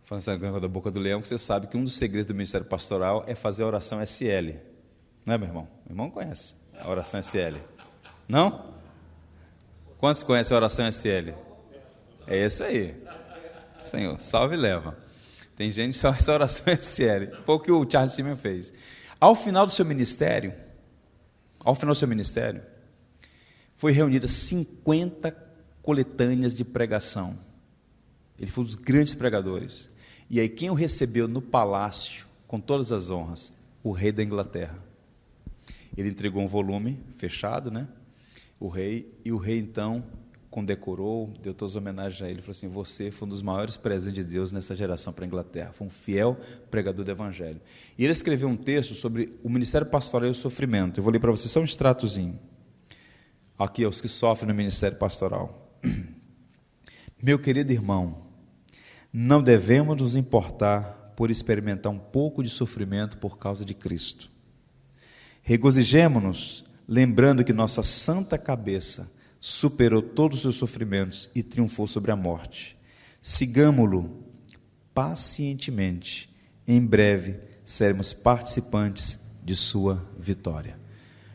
Speaker 1: Falando da boca do leão, você sabe que um dos segredos do ministério pastoral é fazer a oração SL. Não é, meu irmão? Meu irmão conhece a oração SL. Não? Quantos conhecem a oração SL? É isso aí. Senhor, salve e leva. Tem gente que só essa oração SL. Foi o que o Charles Simeon fez. Ao final do seu ministério, foi reunidas 50 coletâneas de pregação. Ele foi um dos grandes pregadores. E aí quem o recebeu no palácio, com todas as honras? O rei da Inglaterra. Ele entregou um volume fechado, né? O rei então condecorou, deu todas as homenagens a ele, falou assim, você foi um dos maiores presentes de Deus nessa geração para a Inglaterra, foi um fiel pregador do Evangelho. E ele escreveu um texto sobre o ministério pastoral e o sofrimento. Eu vou ler para vocês só um extratozinho, aqui aos que sofrem no ministério pastoral. Meu querido irmão, não devemos nos importar por experimentar um pouco de sofrimento por causa de Cristo. Regozijemo-nos, lembrando que nossa santa cabeça superou todos os seus sofrimentos e triunfou sobre a morte. Sigamo-lo pacientemente. Em breve seremos participantes de sua vitória.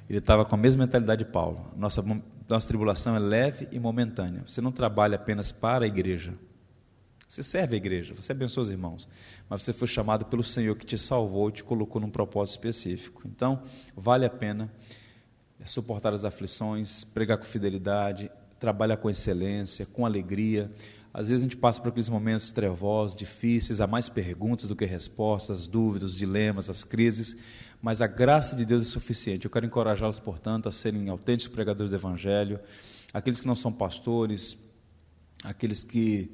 Speaker 1: Ele estava com a mesma mentalidade de Paulo. Nossa tribulação é leve e momentânea. Você não trabalha apenas para a igreja. Você serve a igreja, você abençoa os irmãos, mas você foi chamado pelo Senhor que te salvou e te colocou num propósito específico. Então, vale a pena suportar as aflições, pregar com fidelidade, trabalhar com excelência, com alegria. Às vezes a gente passa por aqueles momentos trevosos, difíceis, há mais perguntas do que respostas, dúvidas, dilemas, as crises, mas a graça de Deus é suficiente. Eu quero encorajá-los, portanto, a serem autênticos pregadores do Evangelho, aqueles que não são pastores, aqueles que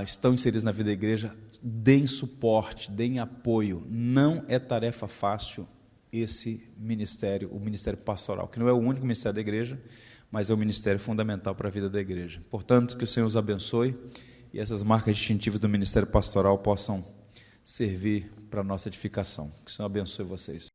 Speaker 1: estão inseridos na vida da igreja, deem suporte, deem apoio. Não é tarefa fácil esse ministério, o ministério pastoral, que não é o único ministério da igreja, mas é um ministério fundamental para a vida da igreja. Portanto, que o Senhor os abençoe e essas marcas distintivas do ministério pastoral possam servir para a nossa edificação. Que o Senhor abençoe vocês.